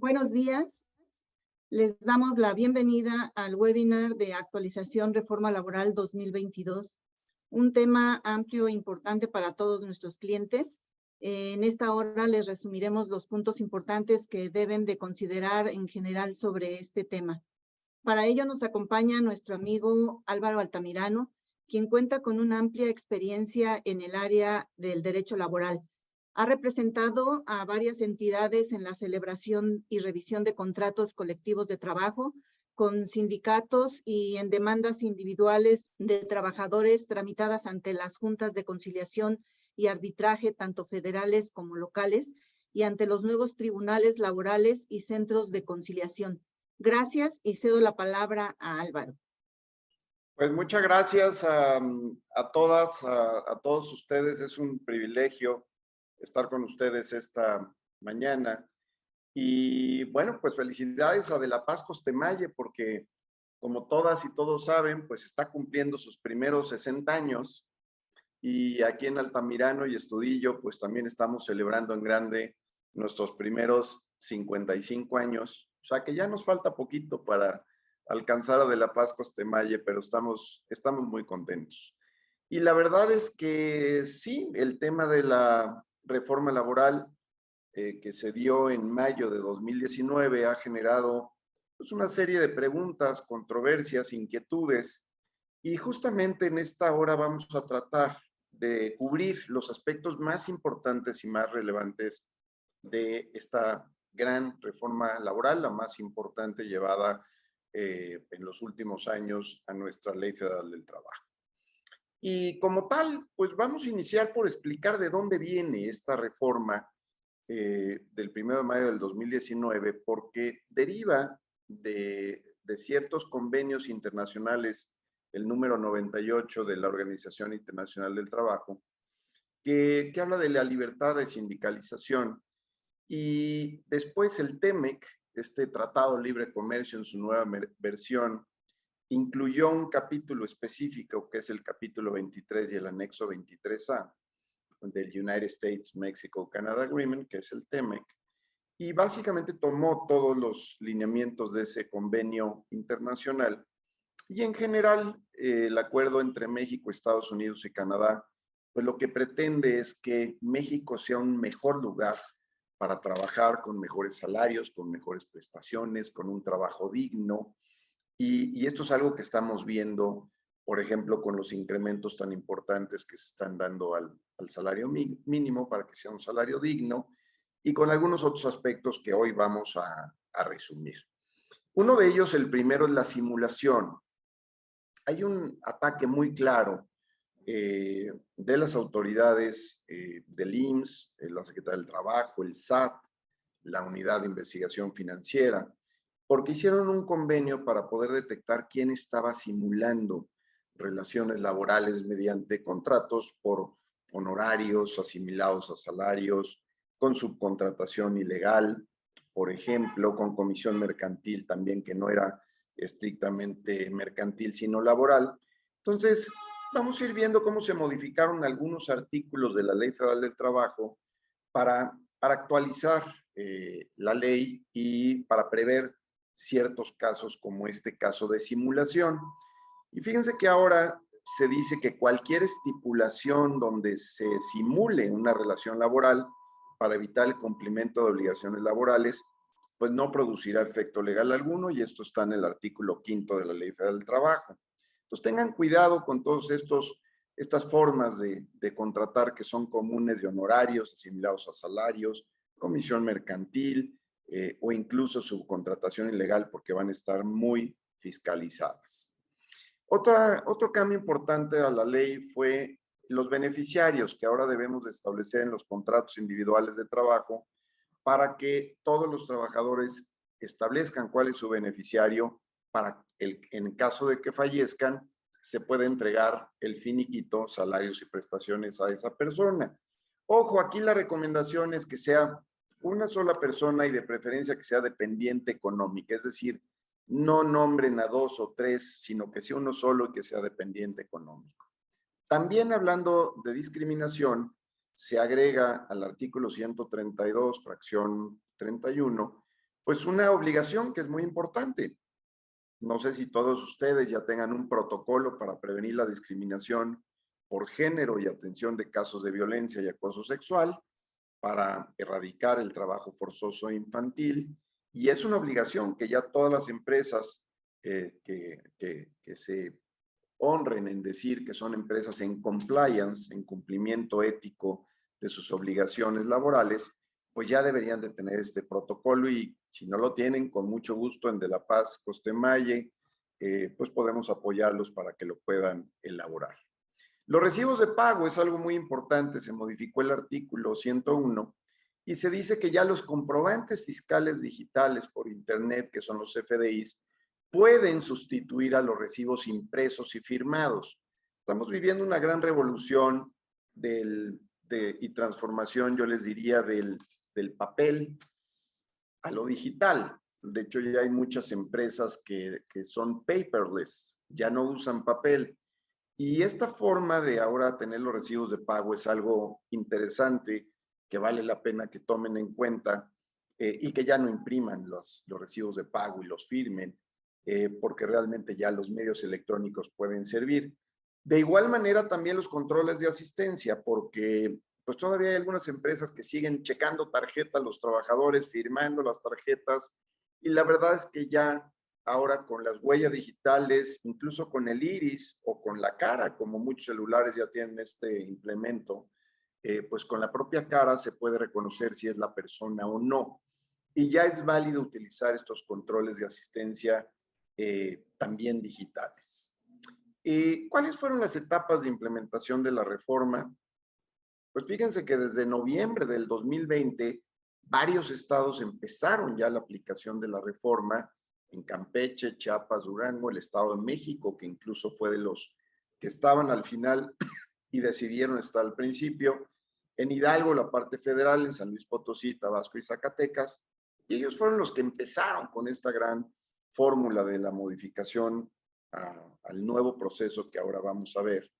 Buenos días. Les damos la bienvenida al webinar de actualización Reforma Laboral 2022, un tema amplio e importante para todos nuestros clientes. En esta hora les resumiremos los puntos importantes que deben de considerar en general sobre este tema. Para ello nos acompaña nuestro amigo Álvaro Altamirano, quien cuenta con una amplia experiencia en el área del derecho laboral. Ha representado a varias entidades en la celebración y revisión de contratos colectivos de trabajo, con sindicatos y en demandas individuales de trabajadores tramitadas ante las juntas de conciliación y arbitraje, tanto federales como locales, y ante los nuevos tribunales laborales y centros de conciliación. Gracias y cedo la palabra a Álvaro. Pues muchas gracias a todas, a todos ustedes. Es un privilegio estar con ustedes esta mañana. Y bueno, pues felicidades a De la Paz Costemalle, porque como todas y todos saben, pues está cumpliendo sus primeros 60 años. Y aquí en Altamirano y Estudillo, pues también estamos celebrando en grande nuestros primeros 55 años. O sea que ya nos falta poquito para alcanzar a De la Paz Costemalle, pero estamos muy contentos. Y la verdad es que sí, el tema de la reforma laboral que se dio en mayo de 2019 ha generado pues, una serie de preguntas, controversias, inquietudes, y justamente en esta hora vamos a tratar de cubrir los aspectos más importantes y más relevantes de esta gran reforma laboral, la más importante llevada en los últimos años a nuestra Ley Federal del Trabajo. Y como tal, pues vamos a iniciar por explicar de dónde viene esta reforma del 1 de mayo del 2019, porque deriva de ciertos convenios internacionales, el número 98 de la Organización Internacional del Trabajo, que habla de la libertad de sindicalización, y después el TEMEC, este Tratado de Libre Comercio en su nueva versión, incluyó un capítulo específico que es el capítulo 23 y el anexo 23A del United States Mexico-Canada Agreement, que es el TEMEC, y básicamente tomó todos los lineamientos de ese convenio internacional. Y en general, el acuerdo entre México, Estados Unidos y Canadá, pues lo que pretende es que México sea un mejor lugar para trabajar con mejores salarios, con mejores prestaciones, con un trabajo digno. Y esto es algo que estamos viendo, por ejemplo, con los incrementos tan importantes que se están dando al salario mínimo para que sea un salario digno, y con algunos otros aspectos que hoy vamos a resumir. Uno de ellos, el primero, es la simulación. Hay un ataque muy claro de las autoridades del IMSS, la Secretaría del Trabajo, el SAT, la Unidad de Investigación Financiera, porque hicieron un convenio para poder detectar quién estaba simulando relaciones laborales mediante contratos por honorarios asimilados a salarios, con subcontratación ilegal, por ejemplo, con comisión mercantil también, que no era estrictamente mercantil, sino laboral. Entonces, vamos a ir viendo cómo se modificaron algunos artículos de la Ley Federal del Trabajo para actualizar la ley y para prever ciertos casos como este caso de simulación. Y fíjense que ahora se dice que cualquier estipulación donde se simule una relación laboral para evitar el cumplimiento de obligaciones laborales, pues no producirá efecto legal alguno, y esto está en el artículo 5 de la Ley Federal del Trabajo. Entonces tengan cuidado con todos estas formas de contratar que son comunes, de honorarios asimilados a salarios, comisión mercantil o incluso subcontratación ilegal, porque van a estar muy fiscalizadas. Otro cambio importante a la ley fue los beneficiarios que ahora debemos de establecer en los contratos individuales de trabajo para que todos los trabajadores establezcan cuál es su beneficiario para en caso de que fallezcan se puede entregar el finiquito, salarios y prestaciones a esa persona. Ojo, aquí la recomendación es que sea una sola persona y de preferencia que sea dependiente económica, es decir, no nombren a 2 o 3, sino que sea uno solo y que sea dependiente económico. También hablando de discriminación, se agrega al artículo 132, fracción 31, pues una obligación que es muy importante. No sé si todos ustedes ya tengan un protocolo para prevenir la discriminación por género y atención de casos de violencia y acoso sexual, para erradicar el trabajo forzoso infantil. Y es una obligación que ya todas las empresas que se honren en decir que son empresas en compliance, en cumplimiento ético de sus obligaciones laborales, pues ya deberían de tener este protocolo, y si no lo tienen, con mucho gusto en De La Paz, Costemalle, pues podemos apoyarlos para que lo puedan elaborar. Los recibos de pago es algo muy importante. Se modificó el artículo 101 y se dice que ya los comprobantes fiscales digitales por Internet, que son los CFDIs, pueden sustituir a los recibos impresos y firmados. Estamos viviendo una gran revolución y transformación, yo les diría, del papel a lo digital. De hecho, ya hay muchas empresas que son paperless, ya no usan papel. Y esta forma de ahora tener los recibos de pago es algo interesante que vale la pena que tomen en cuenta, y que ya no impriman los recibos de pago y los firmen, porque realmente ya los medios electrónicos pueden servir. De igual manera también los controles de asistencia, porque pues todavía hay algunas empresas que siguen checando tarjetas, los trabajadores firmando las tarjetas, y la verdad es que ya ahora con las huellas digitales, incluso con el iris o con la cara, como muchos celulares ya tienen este implemento, pues con la propia cara se puede reconocer si es la persona o no. Y ya es válido utilizar estos controles de asistencia también digitales. ¿Cuáles fueron las etapas de implementación de la reforma? Pues fíjense que desde noviembre del 2020, varios estados empezaron ya la aplicación de la reforma. En Campeche, Chiapas, Durango, el Estado de México, que incluso fue de los que estaban al final y decidieron estar al principio. En Hidalgo, la parte federal, en San Luis Potosí, Tabasco y Zacatecas. Y ellos fueron los que empezaron con esta gran fórmula de la modificación al nuevo proceso que ahora vamos a ver.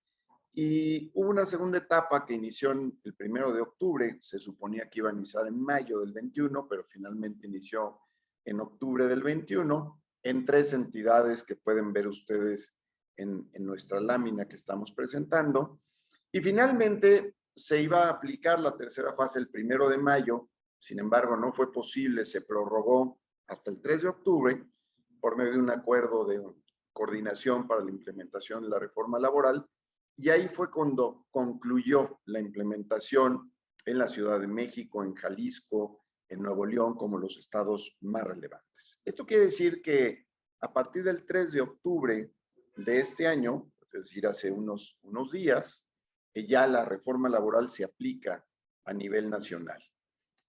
Y hubo una segunda etapa que inició el 1 de octubre, se suponía que iba a iniciar en mayo del 21, pero finalmente inició en octubre del 21, en 3 entidades que pueden ver ustedes en nuestra lámina que estamos presentando. Y finalmente se iba a aplicar la tercera fase el 1 de mayo, sin embargo no fue posible, se prorrogó hasta el 3 de octubre por medio de un acuerdo de coordinación para la implementación de la reforma laboral. Y ahí fue cuando concluyó la implementación en la Ciudad de México, en Jalisco, en Nuevo León, como los estados más relevantes. Esto quiere decir que a partir del 3 de octubre de este año, es decir, hace unos días, ya la reforma laboral se aplica a nivel nacional.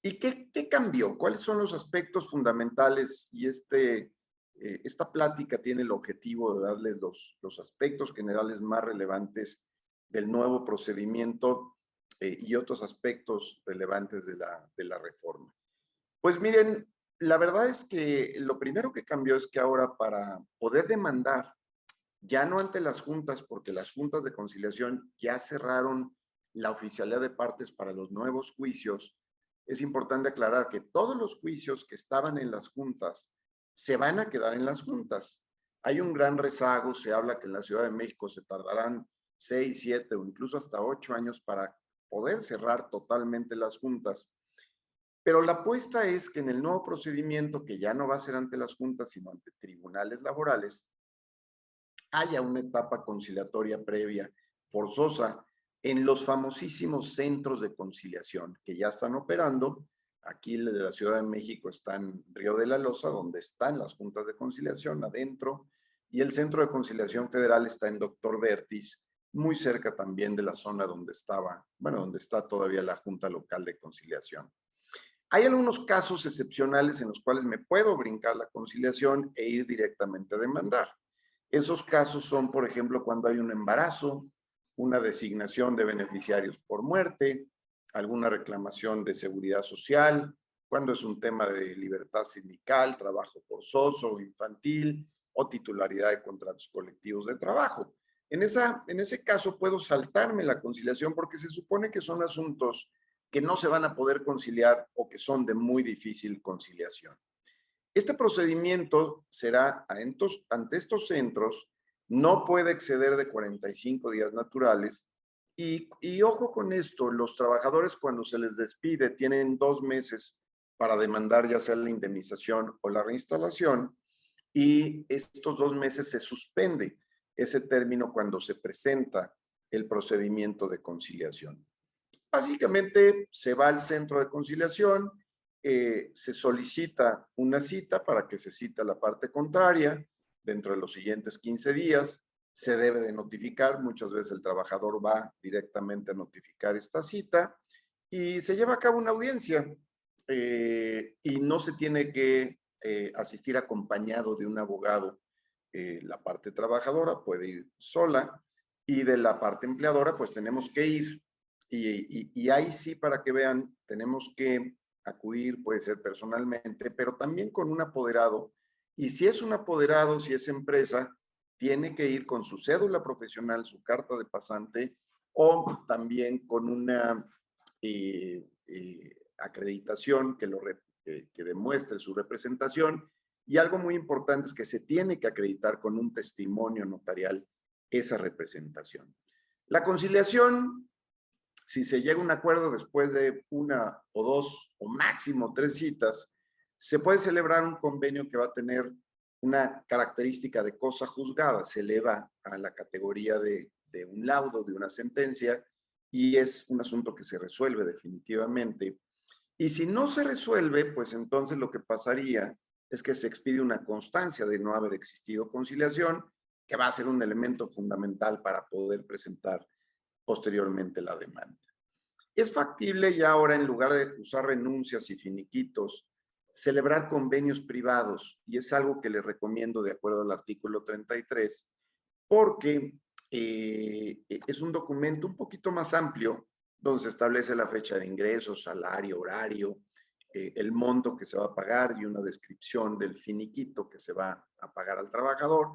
¿Y qué cambió? ¿Cuáles son los aspectos fundamentales? Y esta plática tiene el objetivo de darles los aspectos generales más relevantes del nuevo procedimiento, y otros aspectos relevantes de la reforma. Pues miren, la verdad es que lo primero que cambió es que ahora, para poder demandar, ya no ante las juntas, porque las juntas de conciliación ya cerraron la oficialidad de partes para los nuevos juicios, es importante aclarar que todos los juicios que estaban en las juntas se van a quedar en las juntas. Hay un gran rezago, se habla que en la Ciudad de México se tardarán 6, 7 o incluso hasta 8 años para poder cerrar totalmente las juntas. Pero la apuesta es que en el nuevo procedimiento, que ya no va a ser ante las juntas, sino ante tribunales laborales, haya una etapa conciliatoria previa, forzosa, en los famosísimos centros de conciliación que ya están operando. Aquí de la Ciudad de México está en Río de la Loza, donde están las juntas de conciliación adentro, y el Centro de Conciliación Federal está en Doctor Vertis, muy cerca también de la zona donde donde está todavía la Junta Local de Conciliación. Hay algunos casos excepcionales en los cuales me puedo brincar la conciliación e ir directamente a demandar. Esos casos son, por ejemplo, cuando hay un embarazo, una designación de beneficiarios por muerte, alguna reclamación de seguridad social, cuando es un tema de libertad sindical, trabajo forzoso o infantil, o titularidad de contratos colectivos de trabajo. En ese caso puedo saltarme la conciliación, porque se supone que son asuntos que no se van a poder conciliar o que son de muy difícil conciliación. Este procedimiento será ante estos centros, no puede exceder de 45 días naturales y ojo con esto, los trabajadores cuando se les despide tienen 2 meses para demandar ya sea la indemnización o la reinstalación y estos 2 meses se suspende ese término cuando se presenta el procedimiento de conciliación. Básicamente se va al centro de conciliación, se solicita una cita para que se cita la parte contraria dentro de los siguientes 15 días, se debe de notificar, muchas veces el trabajador va directamente a notificar esta cita y se lleva a cabo una audiencia y no se tiene que asistir acompañado de un abogado. La parte trabajadora puede ir sola y de la parte empleadora pues tenemos que ir. Y ahí sí, para que vean, tenemos que acudir, puede ser personalmente, pero también con un apoderado. Y si es un apoderado, si es empresa, tiene que ir con su cédula profesional, su carta de pasante, o también con una acreditación que demuestre su representación. Y algo muy importante es que se tiene que acreditar con un testimonio notarial esa representación. La conciliación, si se llega a un acuerdo después de 1 o 2 o máximo 3 citas, se puede celebrar un convenio que va a tener una característica de cosa juzgada, se eleva a la categoría de un laudo, de una sentencia, y es un asunto que se resuelve definitivamente. Y si no se resuelve, pues entonces lo que pasaría es que se expide una constancia de no haber existido conciliación, que va a ser un elemento fundamental para poder presentar posteriormente la demanda. Es factible ya ahora, en lugar de usar renuncias y finiquitos, celebrar convenios privados, y es algo que les recomiendo de acuerdo al artículo 33, porque es un documento un poquito más amplio, donde se establece la fecha de ingreso, salario, horario, el monto que se va a pagar y una descripción del finiquito que se va a pagar al trabajador.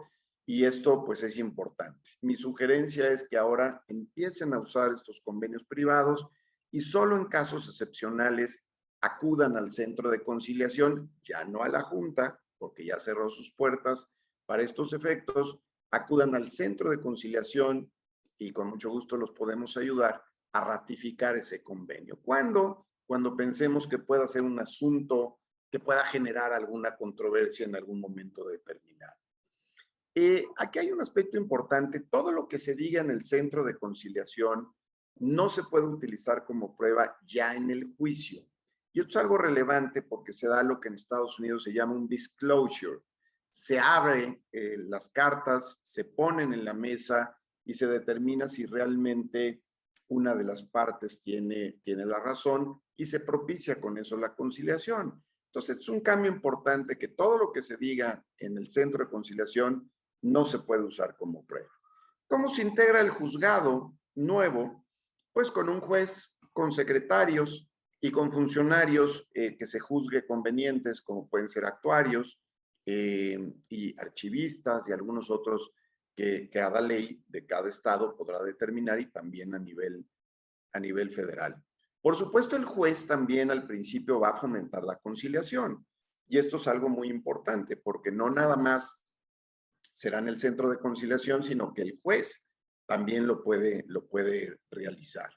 Y esto pues es importante. Mi sugerencia es que ahora empiecen a usar estos convenios privados y solo en casos excepcionales acudan al centro de conciliación, ya no a la Junta, porque ya cerró sus puertas para estos efectos, acudan al centro de conciliación y con mucho gusto los podemos ayudar a ratificar ese convenio. ¿Cuándo? Cuando pensemos que pueda ser un asunto que pueda generar alguna controversia en algún momento determinado. Aquí hay un aspecto importante. Todo lo que se diga en el centro de conciliación no se puede utilizar como prueba ya en el juicio. Y esto es algo relevante porque se da lo que en Estados Unidos se llama un disclosure. Se abren las cartas, se ponen en la mesa y se determina si realmente una de las partes tiene la razón y se propicia con eso la conciliación. Entonces, es un cambio importante que todo lo que se diga en el centro de conciliación no se puede usar como prueba. ¿Cómo se integra el juzgado nuevo? Pues con un juez, con secretarios y con funcionarios que se juzgue convenientes, como pueden ser actuarios y archivistas y algunos otros que cada ley de cada estado podrá determinar y también a nivel federal. Por supuesto, el juez también al principio va a fomentar la conciliación. Y esto es algo muy importante porque no nada más será en el centro de conciliación, sino que el juez también lo puede realizar.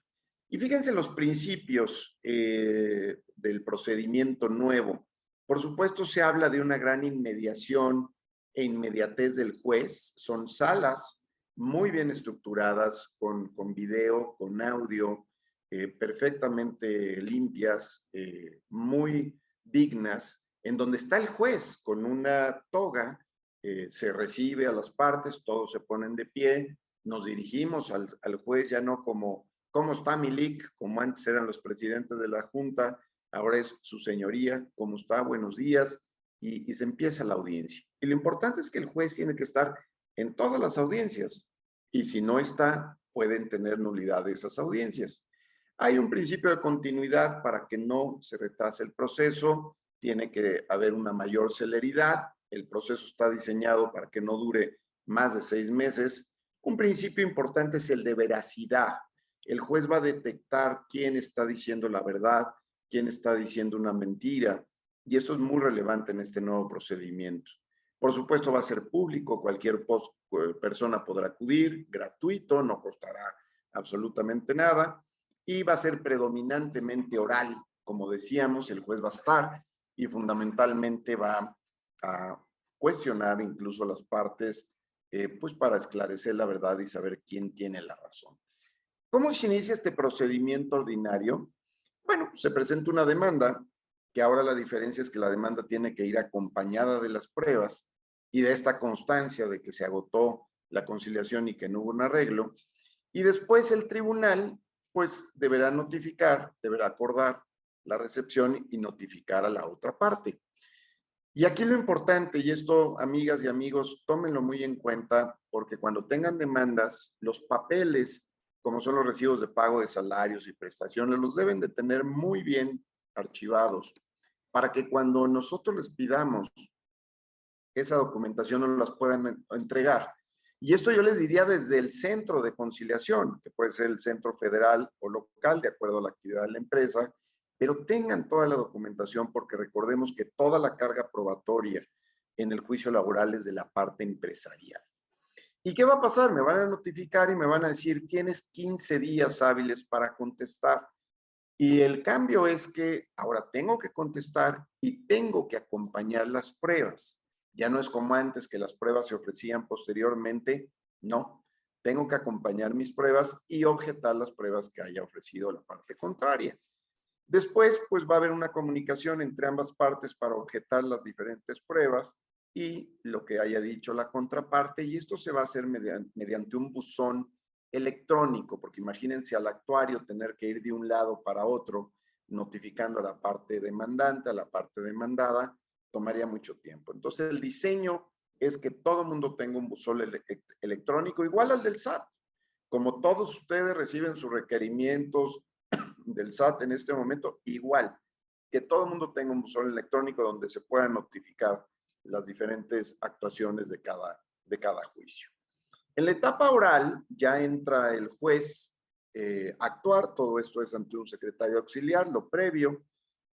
Y fíjense los principios del procedimiento nuevo. Por supuesto, se habla de una gran inmediación e inmediatez del juez. Son salas muy bien estructuradas, con video, con audio, perfectamente limpias, muy dignas, en donde está el juez con una toga. Se recibe a las partes, todos se ponen de pie, nos dirigimos al juez ya no como ¿cómo está Milik? Como antes eran los presidentes de la Junta, ahora es su señoría, ¿cómo está? Buenos días, y se empieza la audiencia. Y lo importante es que el juez tiene que estar en todas las audiencias, y si no está, pueden tener nulidad de esas audiencias. Hay un principio de continuidad para que no se retrase el proceso, tiene que haber una mayor celeridad, el proceso está diseñado para que no dure más de 6 meses. Un principio importante es el de veracidad. El juez va a detectar quién está diciendo la verdad, quién está diciendo una mentira. Y esto es muy relevante en este nuevo procedimiento. Por supuesto, va a ser público, cualquier persona podrá acudir, gratuito, no costará absolutamente nada, y va a ser predominantemente oral. Como decíamos, el juez va a estar y fundamentalmente va a cuestionar incluso las partes, pues para esclarecer la verdad y saber quién tiene la razón. ¿Cómo se inicia este procedimiento ordinario? Bueno, se presenta una demanda, que ahora la diferencia es que la demanda tiene que ir acompañada de las pruebas y de esta constancia de que se agotó la conciliación y que no hubo un arreglo. Y después el tribunal, pues, deberá notificar, deberá acordar la recepción y notificar a la otra parte. Y aquí lo importante, y esto, amigas y amigos, tómenlo muy en cuenta, porque cuando tengan demandas, los papeles, como son los recibos de pago de salarios y prestaciones, los deben de tener muy bien archivados, para que cuando nosotros les pidamos esa documentación nos las puedan entregar. Y esto yo les diría desde el centro de conciliación, que puede ser el centro federal o local, de acuerdo a la actividad de la empresa, pero tengan toda la documentación porque recordemos que toda la carga probatoria en el juicio laboral es de la parte empresarial. ¿Y qué va a pasar? Me van a notificar y me van a decir, tienes 15 días hábiles para contestar. Y el cambio es que ahora tengo que contestar y tengo que acompañar las pruebas. Ya no es como antes que las pruebas se ofrecían posteriormente. No, tengo que acompañar mis pruebas y objetar las pruebas que haya ofrecido la parte contraria. Después, pues va a haber una comunicación entre ambas partes para objetar las diferentes pruebas y lo que haya dicho la contraparte, y esto se va a hacer mediante un buzón electrónico, porque imagínense al actuario tener que ir de un lado para otro, notificando a la parte demandante, a la parte demandada, tomaría mucho tiempo. Entonces, el diseño es que todo el mundo tenga un buzón electrónico, igual al del SAT. Como todos ustedes reciben sus requerimientos del SAT en este momento, igual, que todo el mundo tenga un buzón electrónico donde se puedan notificar las diferentes actuaciones de cada juicio. En la etapa oral ya entra el juez a actuar, todo esto es ante un secretario auxiliar, lo previo,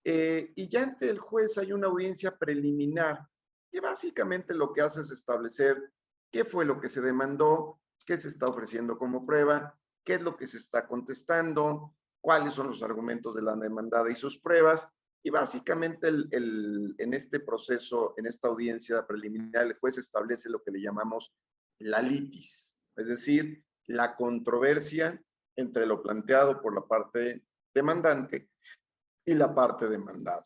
y ya ante el juez hay una audiencia preliminar, que básicamente lo que hace es establecer qué fue lo que se demandó, qué se está ofreciendo como prueba, qué es lo que se está contestando, cuáles son los argumentos de la demandada y sus pruebas, y básicamente en este proceso, en esta audiencia preliminar, el juez establece lo que le llamamos la litis, es decir, la controversia entre lo planteado por la parte demandante y la parte demandada.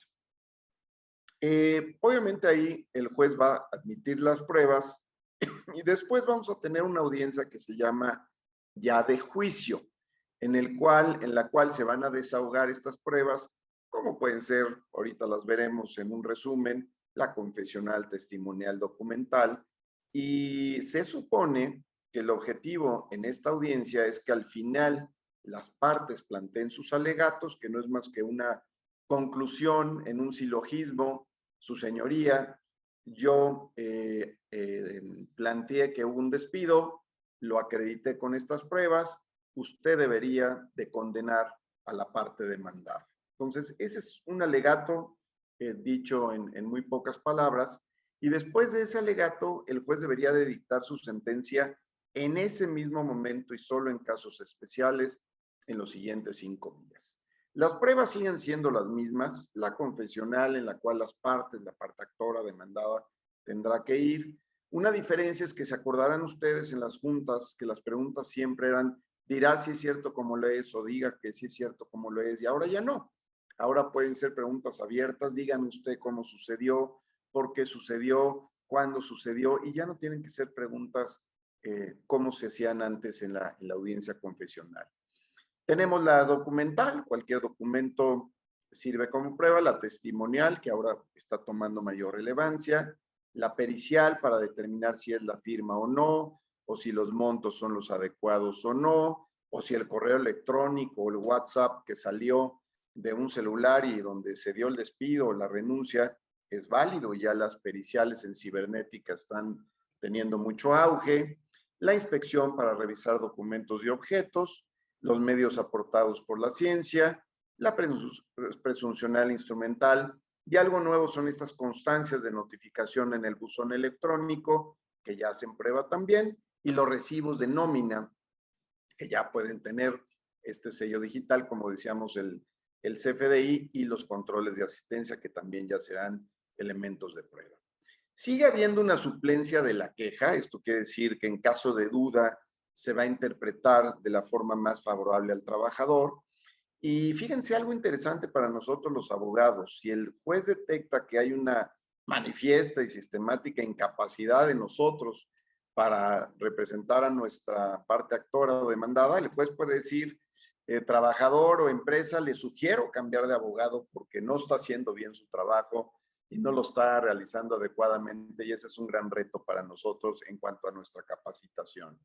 Obviamente ahí el juez va a admitir las pruebas y después vamos a tener una audiencia que se llama ya de juicio, en la cual se van a desahogar estas pruebas, como pueden ser, ahorita las veremos en un resumen, la confesional, testimonial, documental, y se supone que el objetivo en esta audiencia es que al final las partes planteen sus alegatos, que no es más que una conclusión en un silogismo, su señoría, yo planteé que hubo un despido, lo acredité con estas pruebas, usted debería de condenar a la parte demandada. Entonces, ese es un alegato dicho en muy pocas palabras, y después de ese alegato, el juez debería de dictar su sentencia en ese mismo momento y solo en casos especiales en los siguientes 5 días. Las pruebas siguen siendo las mismas, la confesional en la cual las partes, la parte actora demandada tendrá que ir. Una diferencia es que se acordarán ustedes en las juntas que las preguntas siempre eran, dirá si es cierto como lo es o diga que sí es cierto como lo es, y ahora ya no. Ahora pueden ser preguntas abiertas, dígame usted cómo sucedió, por qué sucedió, cuándo sucedió, y ya no tienen que ser preguntas como se hacían antes en la audiencia confesional. Tenemos la documental, cualquier documento sirve como prueba, la testimonial, que ahora está tomando mayor relevancia, la pericial para determinar si es la firma o no, o si los montos son los adecuados o no, o si el correo electrónico o el WhatsApp que salió de un celular y donde se dio el despido o la renuncia es válido, y ya las periciales en cibernética están teniendo mucho auge, la inspección para revisar documentos y objetos, los medios aportados por la ciencia, la presuncional instrumental Y algo nuevo son estas constancias de notificación en el buzón electrónico, que ya hacen prueba también, y los recibos de nómina, que ya pueden tener este sello digital, como decíamos, el CFDI, y los controles de asistencia, que también ya serán elementos de prueba. Sigue habiendo una suplencia de la queja. Esto quiere decir que en caso de duda se va a interpretar de la forma más favorable al trabajador. Y fíjense algo interesante para nosotros los abogados: si el juez detecta que hay una manifiesta y sistemática incapacidad de nosotros para representar a nuestra parte actora o demandada, el juez puede decir, trabajador o empresa, le sugiero cambiar de abogado porque no está haciendo bien su trabajo y no lo está realizando adecuadamente, y ese es un gran reto para nosotros en cuanto a nuestra capacitación.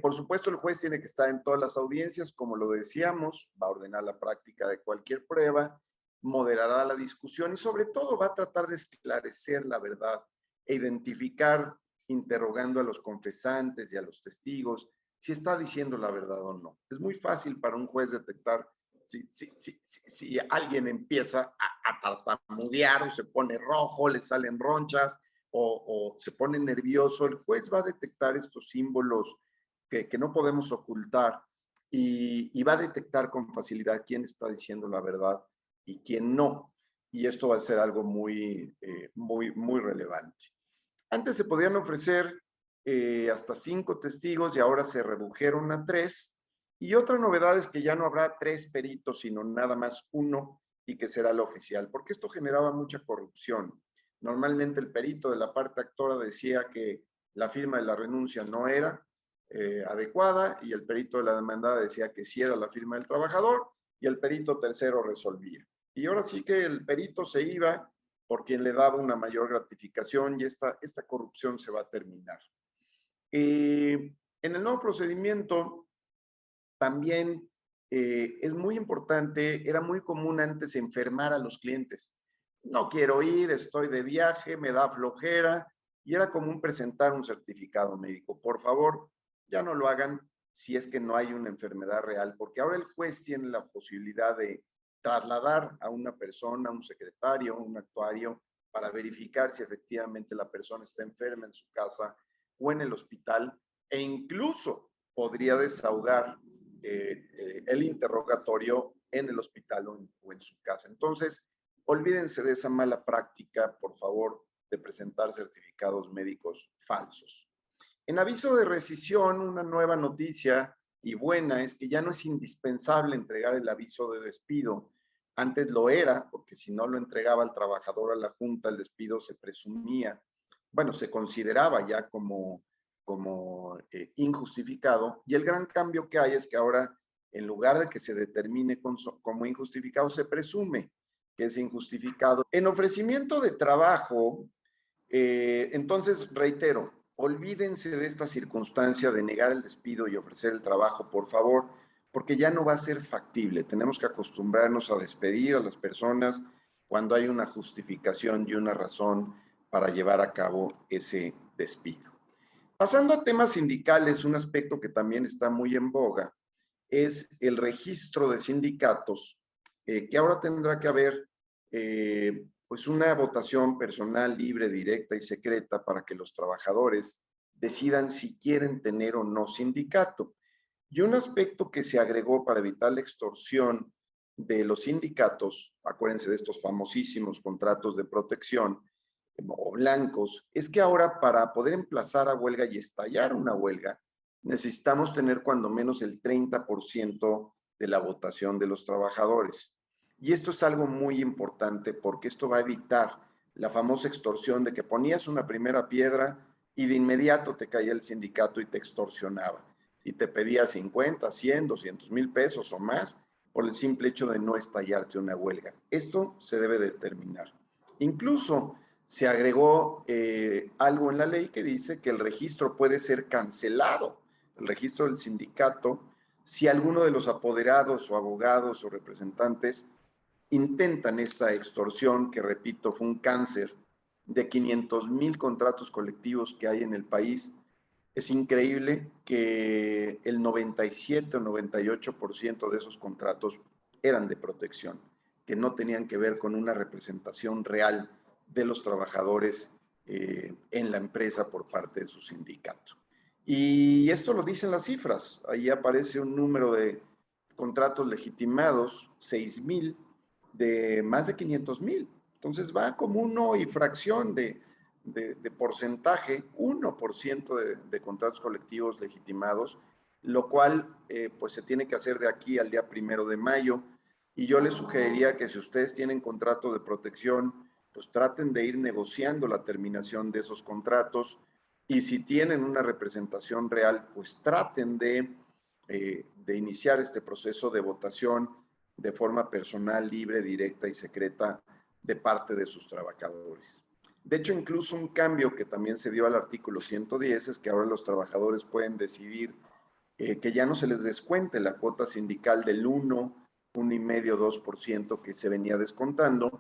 Por supuesto, el juez tiene que estar en todas las audiencias, como lo decíamos, va a ordenar la práctica de cualquier prueba, moderará la discusión y sobre todo va a tratar de esclarecer la verdad e identificar, interrogando a los confesantes y a los testigos, si está diciendo la verdad o no. Es muy fácil para un juez detectar si alguien empieza a tartamudear o se pone rojo, le salen ronchas, o se pone nervioso. El juez va a detectar estos símbolos que no podemos ocultar, y va a detectar con facilidad quién está diciendo la verdad y quién no. Y esto va a ser algo muy relevante. Antes se podían ofrecer hasta 5 testigos y ahora se redujeron a 3. Y otra novedad es que ya no habrá 3 peritos, sino nada más uno, y que será el oficial, porque esto generaba mucha corrupción. Normalmente el perito de la parte actora decía que la firma de la renuncia no era adecuada, y el perito de la demandada decía que sí era la firma del trabajador, y el perito tercero resolvía. Y ahora sí que el perito se iba por quien le daba una mayor gratificación, y esta corrupción se va a terminar. En el nuevo procedimiento también es muy importante. Era muy común antes enfermar a los clientes. No quiero ir, estoy de viaje, me da flojera, y era común presentar un certificado médico. Por favor, ya no lo hagan si es que no hay una enfermedad real, porque ahora el juez tiene la posibilidad de trasladar a una persona, un secretario, un actuario, para verificar si efectivamente la persona está enferma en su casa o en el hospital, e incluso podría desahogar el interrogatorio en el hospital o en su casa. Entonces, olvídense de esa mala práctica, por favor, de presentar certificados médicos falsos. En aviso de rescisión, una nueva noticia y buena es que ya no es indispensable entregar el aviso de despido. Antes lo era, porque si no lo entregaba el trabajador a la junta, el despido se presumía, bueno, se consideraba ya como injustificado. Y el gran cambio que hay es que ahora, en lugar de que se determine como injustificado, se presume que es injustificado. En ofrecimiento de trabajo, entonces, reitero, olvídense de esta circunstancia de negar el despido y ofrecer el trabajo, por favor, porque ya no va a ser factible. Tenemos que acostumbrarnos a despedir a las personas cuando hay una justificación y una razón para llevar a cabo ese despido. Pasando a temas sindicales, un aspecto que también está muy en boga es el registro de sindicatos, que ahora tendrá que haber pues una votación personal, libre, directa y secreta para que los trabajadores decidan si quieren tener o no sindicato. Y un aspecto que se agregó para evitar la extorsión de los sindicatos, acuérdense de estos famosísimos contratos de protección o blancos, es que ahora, para poder emplazar a huelga y estallar una huelga, necesitamos tener cuando menos el 30% de la votación de los trabajadores. Y esto es algo muy importante, porque esto va a evitar la famosa extorsión de que ponías una primera piedra y de inmediato te caía el sindicato y te extorsionaba y te pedía 50, 100, 200 mil pesos o más por el simple hecho de no estallarte una huelga. Esto se debe determinar. Incluso se agregó algo en la ley que dice que el registro puede ser cancelado, el registro del sindicato, si alguno de los apoderados o abogados o representantes intentan esta extorsión, que repito, fue un cáncer de 500,000 contratos colectivos que hay en el país. Es increíble que el 97 o 98% de esos contratos eran de protección, que no tenían que ver con una representación real de los trabajadores en la empresa por parte de su sindicato. Y esto lo dicen las cifras. Ahí aparece un número de contratos legitimados, 6,000, de más de 500,000. Entonces va como uno y fracción de porcentaje, 1% de contratos colectivos legitimados, lo cual pues se tiene que hacer de aquí al día 1 de mayo. Y yo les sugeriría que si ustedes tienen contrato de protección, pues traten de ir negociando la terminación de esos contratos. Y si tienen una representación real, pues traten de iniciar este proceso de votación de forma personal, libre, directa y secreta de parte de sus trabajadores. De hecho, incluso un cambio que también se dio al artículo 110 es que ahora los trabajadores pueden decidir que ya no se les descuente la cuota sindical del 1,5, 2% que se venía descontando,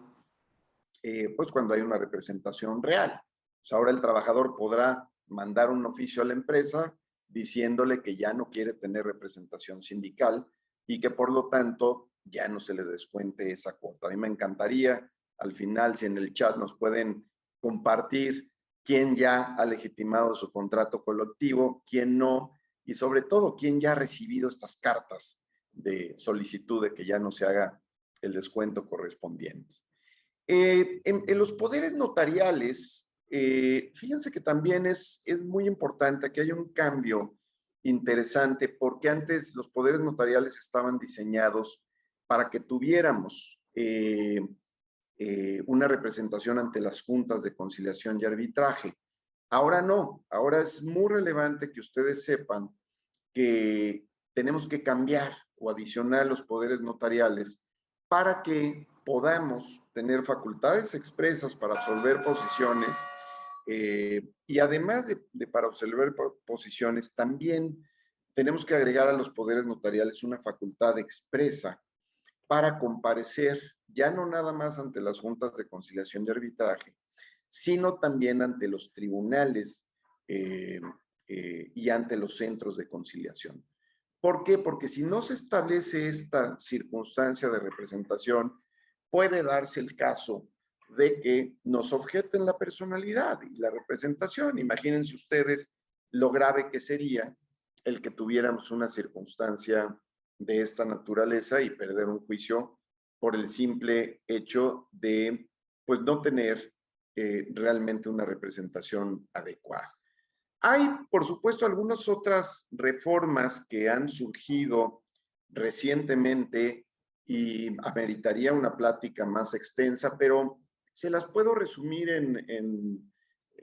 pues cuando hay una representación real. Pues ahora el trabajador podrá mandar un oficio a la empresa diciéndole que ya no quiere tener representación sindical y que por lo tanto ya no se le descuente esa cuota. A mí me encantaría, al final, si en el chat nos pueden compartir quién ya ha legitimado su contrato colectivo, quién no, y sobre todo quién ya ha recibido estas cartas de solicitud de que ya no se haga el descuento correspondiente. En los poderes notariales, fíjense que también es muy importante que haya un cambio interesante, porque antes los poderes notariales estaban diseñados para que tuviéramos una representación ante las juntas de conciliación y arbitraje. Ahora no, ahora es muy relevante que ustedes sepan que tenemos que cambiar o adicionar los poderes notariales para que podamos tener facultades expresas para absolver posiciones y además de para absolver posiciones, también tenemos que agregar a los poderes notariales una facultad expresa para comparecer ya no nada más ante las juntas de conciliación y arbitraje, sino también ante los tribunales y ante los centros de conciliación. ¿Por qué? Porque si no se establece esta circunstancia de representación, puede darse el caso de que nos objeten la personalidad y la representación. Imagínense ustedes lo grave que sería el que tuviéramos una circunstancia de esta naturaleza y perder un juicio por el simple hecho de pues no tener realmente una representación adecuada. Hay, por supuesto, algunas otras reformas que han surgido recientemente y ameritaría una plática más extensa, pero se las puedo resumir en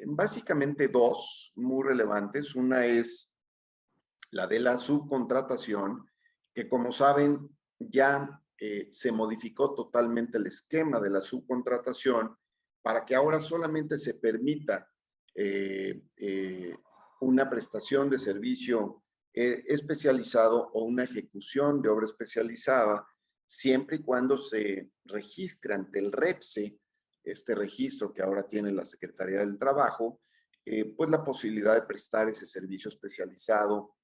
básicamente dos muy relevantes. Una es la de la subcontratación, que como saben ya se modificó totalmente el esquema de la subcontratación para que ahora solamente se permita una prestación de servicio especializado o una ejecución de obra especializada, siempre y cuando se registre ante el REPSE, este registro que ahora tiene la Secretaría del Trabajo, pues la posibilidad de prestar ese servicio especializado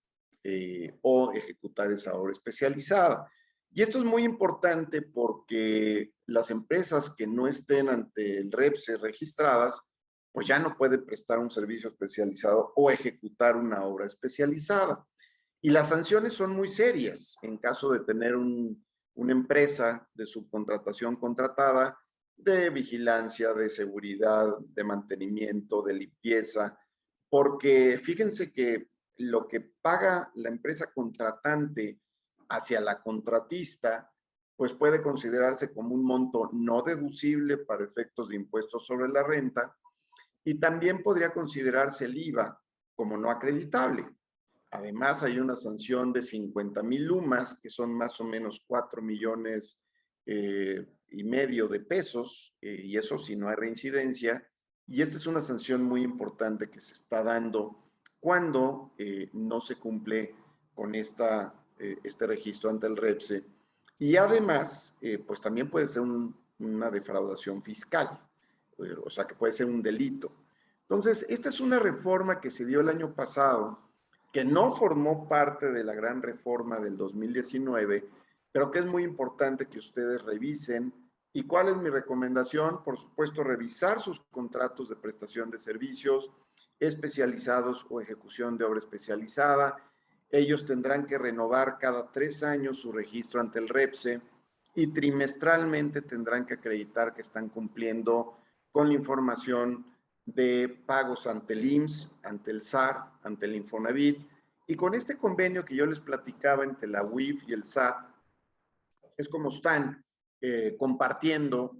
o ejecutar esa obra especializada. Y esto es muy importante porque las empresas que no estén ante el REPSE registradas, pues ya no pueden prestar un servicio especializado o ejecutar una obra especializada. Y las sanciones son muy serias en caso de tener una empresa de subcontratación contratada, de vigilancia, de seguridad, de mantenimiento, de limpieza, porque fíjense que lo que paga la empresa contratante hacia la contratista, pues puede considerarse como un monto no deducible para efectos de impuestos sobre la renta y también podría considerarse el IVA como no acreditable. Además, hay una sanción de 50,000 UMAS, que son más o menos 4,5 millones de pesos, y eso si no hay reincidencia. Y esta es una sanción muy importante que se está dando cuando no se cumple con este registro ante el REPSE. Y además, pues también puede ser una defraudación fiscal, o sea que puede ser un delito. Entonces, esta es una reforma que se dio el año pasado, que no formó parte de la gran reforma del 2019, pero que es muy importante que ustedes revisen ¿Y cuál es mi recomendación? Por supuesto, revisar sus contratos de prestación de servicios especializados o ejecución de obra especializada. Ellos tendrán que renovar cada 3 años su registro ante el REPSE y trimestralmente tendrán que acreditar que están cumpliendo con la información de pagos ante el IMSS, ante el SAR, ante el Infonavit. Y con este convenio que yo les platicaba entre la UIF y el SAT, es como están compartiendo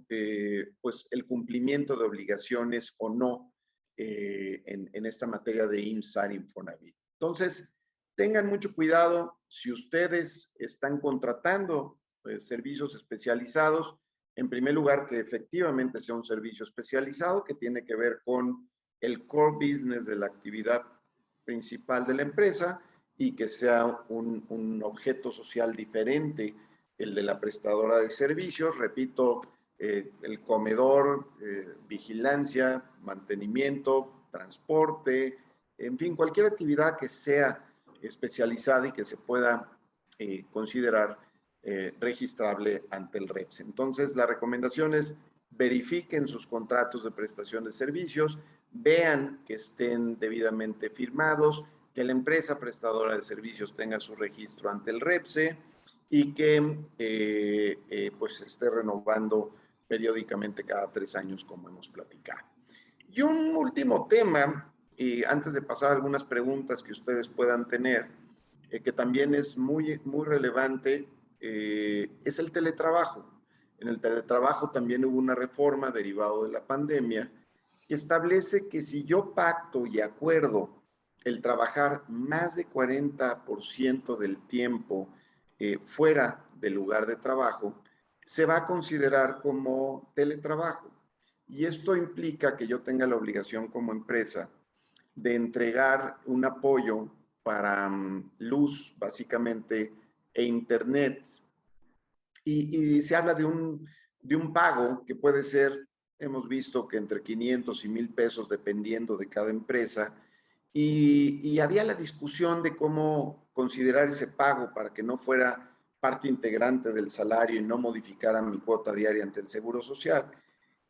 pues el cumplimiento de obligaciones o no en esta materia de IMSS, SAR, Infonavit. Entonces, tengan mucho cuidado si ustedes están contratando servicios especializados. En primer lugar, que efectivamente sea un servicio especializado que tiene que ver con el core business de la actividad principal de la empresa y que sea un objeto social diferente el de la prestadora de servicios, repito, el comedor, vigilancia, mantenimiento, transporte, en fin, cualquier actividad que sea especializada y que se pueda considerar registrable ante el REPS. Entonces, la recomendación es verifiquen sus contratos de prestación de servicios, vean que estén debidamente firmados, que la empresa prestadora de servicios tenga su registro ante el REPSE y que pues se esté renovando periódicamente cada 3 años, como hemos platicado. Y un último tema, antes de pasar a algunas preguntas que ustedes puedan tener, que también es muy relevante, es el teletrabajo. En el teletrabajo también hubo una reforma derivado de la pandemia que establece que si yo pacto y acuerdo el trabajar más de 40% del tiempo fuera del lugar de trabajo, se va a considerar como teletrabajo. Y esto implica que yo tenga la obligación como empresa de entregar un apoyo para luz, básicamente, e internet. Y se habla de un pago que puede ser, hemos visto que entre 500 y 1,000 pesos, dependiendo de cada empresa. Y había la discusión de cómo considerar ese pago para que no fuera parte integrante del salario y no modificara mi cuota diaria ante el Seguro Social.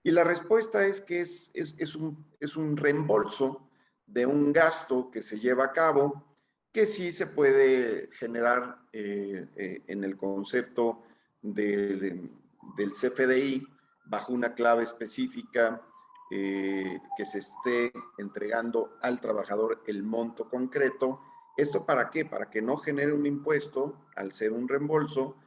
Y la respuesta es que es un reembolso de un gasto que se lleva a cabo, que sí se puede generar en el concepto del CFDI bajo una clave específica que se esté entregando al trabajador el monto concreto. ¿Esto para qué? Para que no genere un impuesto al ser un reembolso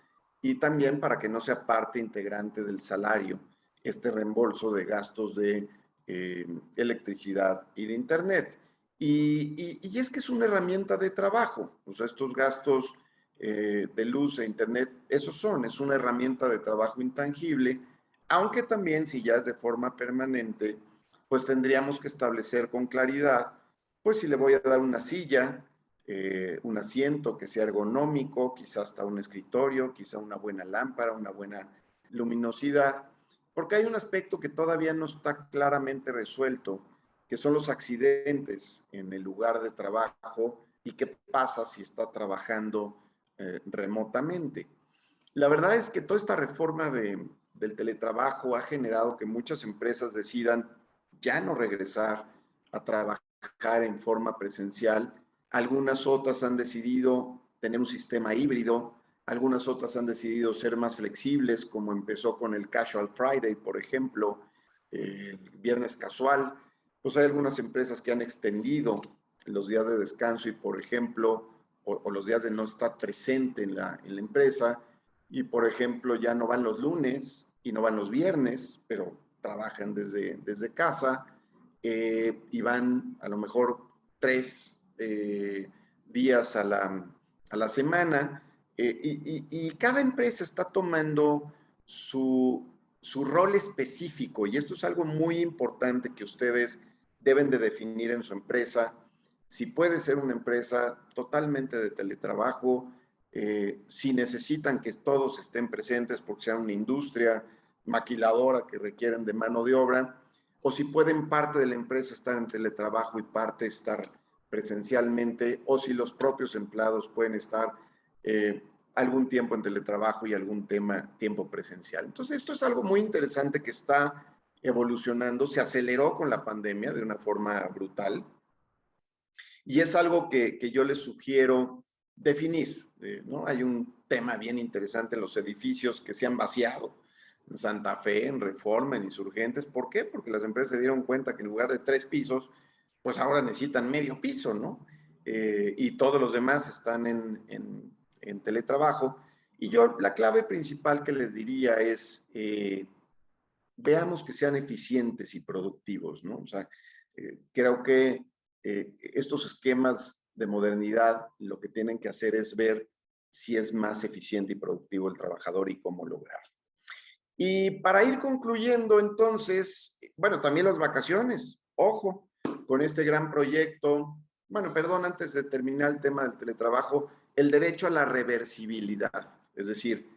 y también para que no sea parte integrante del salario este reembolso de gastos de electricidad y de internet. Y es que es una herramienta de trabajo. O sea, estos gastos de luz e internet, es una herramienta de trabajo intangible, aunque también si ya es de forma permanente, pues tendríamos que establecer con claridad, pues si le voy a dar una silla, un asiento que sea ergonómico, quizá hasta un escritorio, quizá una buena lámpara, una buena luminosidad, porque hay un aspecto que todavía no está claramente resuelto, que son los accidentes en el lugar de trabajo y qué pasa si está trabajando remotamente. La verdad es que toda esta reforma del teletrabajo ha generado que muchas empresas decidan ya no regresar a trabajar en forma presencial. Algunas otras han decidido tener un sistema híbrido, algunas otras han decidido ser más flexibles, como empezó con el Casual Friday, por ejemplo, el viernes casual. Pues hay algunas empresas que han extendido los días de descanso y, por ejemplo, o los días de no estar presente en la empresa, y, por ejemplo, ya no van los lunes y no van los viernes, pero trabajan desde casa y van a lo mejor 3 días a la semana. Y cada empresa está tomando su rol específico, y esto es algo muy importante que ustedes deben de definir en su empresa. Si puede ser una empresa totalmente de teletrabajo, si necesitan que todos estén presentes porque sea una industria maquiladora que requieren de mano de obra, o si pueden parte de la empresa estar en teletrabajo y parte estar presencialmente, o si los propios empleados pueden estar algún tiempo en teletrabajo y algún tiempo presencial. Entonces, esto es algo muy interesante que está evolucionando, se aceleró con la pandemia de una forma brutal y es algo que yo les sugiero definir, ¿no? Hay un tema bien interesante en los edificios que se han vaciado, en Santa Fe, en Reforma, en Insurgentes. ¿Por qué? Porque las empresas se dieron cuenta que en lugar de 3 pisos, pues ahora necesitan medio piso, ¿no? Y todos los demás están en teletrabajo. Y yo la clave principal que les diría es, veamos que sean eficientes y productivos, ¿no? O sea, creo que estos esquemas de modernidad lo que tienen que hacer es ver si es más eficiente y productivo el trabajador y cómo lograrlo. Y para ir concluyendo, entonces, bueno, también las vacaciones. Ojo, con este gran proyecto. Bueno, perdón, antes de terminar el tema del teletrabajo, el derecho a la reversibilidad. Es decir,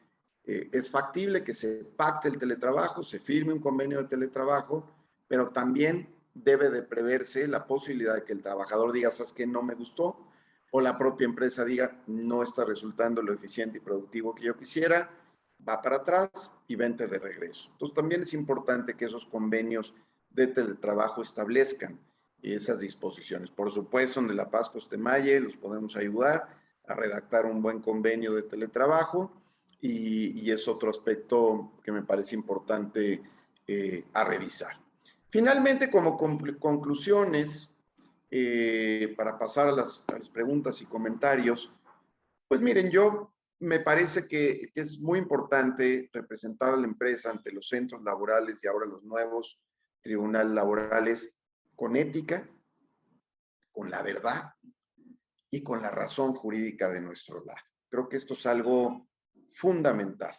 es factible que se pacte el teletrabajo, se firme un convenio de teletrabajo, pero también debe de preverse la posibilidad de que el trabajador diga, ¿sabes qué? No me gustó, o la propia empresa diga, no está resultando lo eficiente y productivo que yo quisiera, va para atrás y vente de regreso. Entonces también es importante que esos convenios de teletrabajo establezcan esas disposiciones. Por supuesto, en La Paz Costemalle los podemos ayudar a redactar un buen convenio de teletrabajo y es otro aspecto que me parece importante a revisar. Finalmente, como conclusiones, para pasar a las preguntas y comentarios, pues miren, yo me parece que es muy importante representar a la empresa ante los centros laborales y ahora los nuevos tribunales laborales con ética, con la verdad y con la razón jurídica de nuestro lado. Creo que esto es algo fundamental.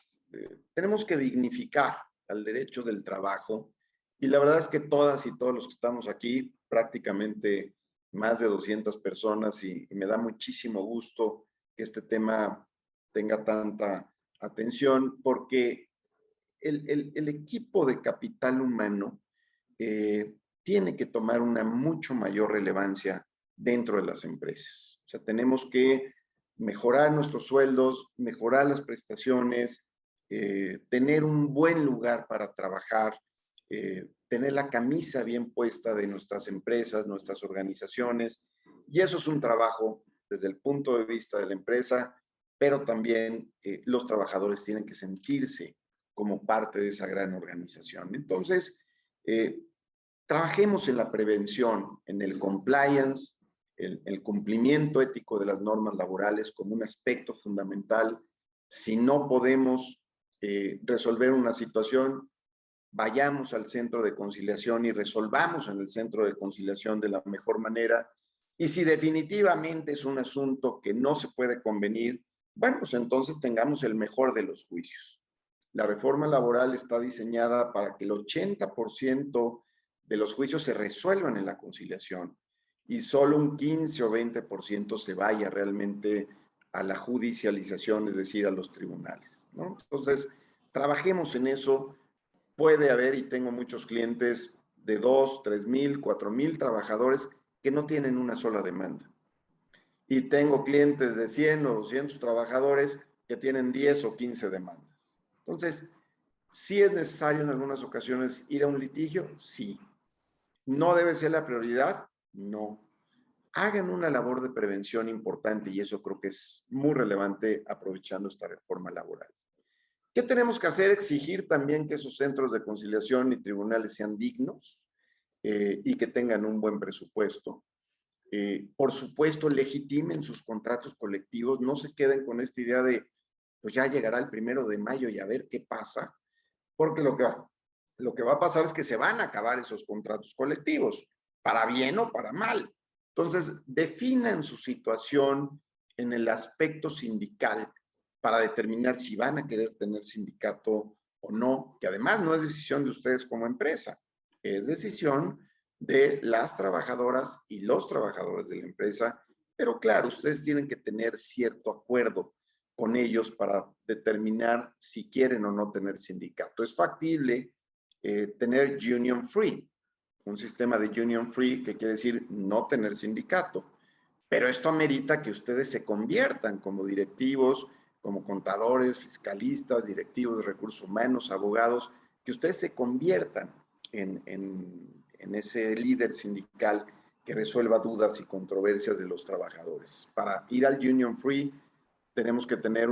Tenemos que dignificar al derecho del trabajo y la verdad es que todas y todos los que estamos aquí, prácticamente más de 200 personas y me da muchísimo gusto que este tema tenga tanta atención porque el equipo de capital humano tiene que tomar una mucho mayor relevancia dentro de las empresas. O sea, tenemos que mejorar nuestros sueldos, mejorar las prestaciones, tener un buen lugar para trabajar, tener la camisa bien puesta de nuestras empresas, nuestras organizaciones. Y eso es un trabajo desde el punto de vista de la empresa, pero también los trabajadores tienen que sentirse como parte de esa gran organización. Entonces, trabajemos en la prevención, en el compliance, el cumplimiento ético de las normas laborales como un aspecto fundamental. Si no podemos resolver una situación, vayamos al centro de conciliación y resolvamos en el centro de conciliación de la mejor manera. Y si definitivamente es un asunto que no se puede convenir, bueno, pues entonces tengamos el mejor de los juicios. La reforma laboral está diseñada para que el 80% de los juicios se resuelvan en la conciliación y solo un 15 o 20% se vaya realmente a la judicialización, es decir, a los tribunales, ¿no? Entonces, trabajemos en eso. Puede haber, y tengo muchos clientes de 2, 3 mil, 4 mil trabajadores que no tienen una sola demanda. Y tengo clientes de 100 o 200 trabajadores que tienen 10 o 15 demandas. Entonces, ¿sí es necesario en algunas ocasiones ir a un litigio? Sí. ¿No debe ser la prioridad? No. Hagan una labor de prevención importante y eso creo que es muy relevante aprovechando esta reforma laboral. ¿Qué tenemos que hacer? Exigir también que esos centros de conciliación y tribunales sean dignos y que tengan un buen presupuesto. Por supuesto, legitimen sus contratos colectivos, no se queden con esta idea de, pues ya llegará el 1 de mayo y a ver qué pasa, porque lo que va a pasar es que se van a acabar esos contratos colectivos, para bien o para mal. Entonces, definan su situación en el aspecto sindical para determinar si van a querer tener sindicato o no, que además no es decisión de ustedes como empresa, es decisión de las trabajadoras y los trabajadores de la empresa, pero claro, ustedes tienen que tener cierto acuerdo con ellos para determinar si quieren o no tener sindicato. Es factible tener union free, un sistema de union free que quiere decir no tener sindicato, pero esto amerita que ustedes se conviertan como directivos como contadores, fiscalistas, directivos de recursos humanos, abogados, que ustedes se conviertan en ese líder sindical que resuelva dudas y controversias de los trabajadores. Para ir al Union Free tenemos que tener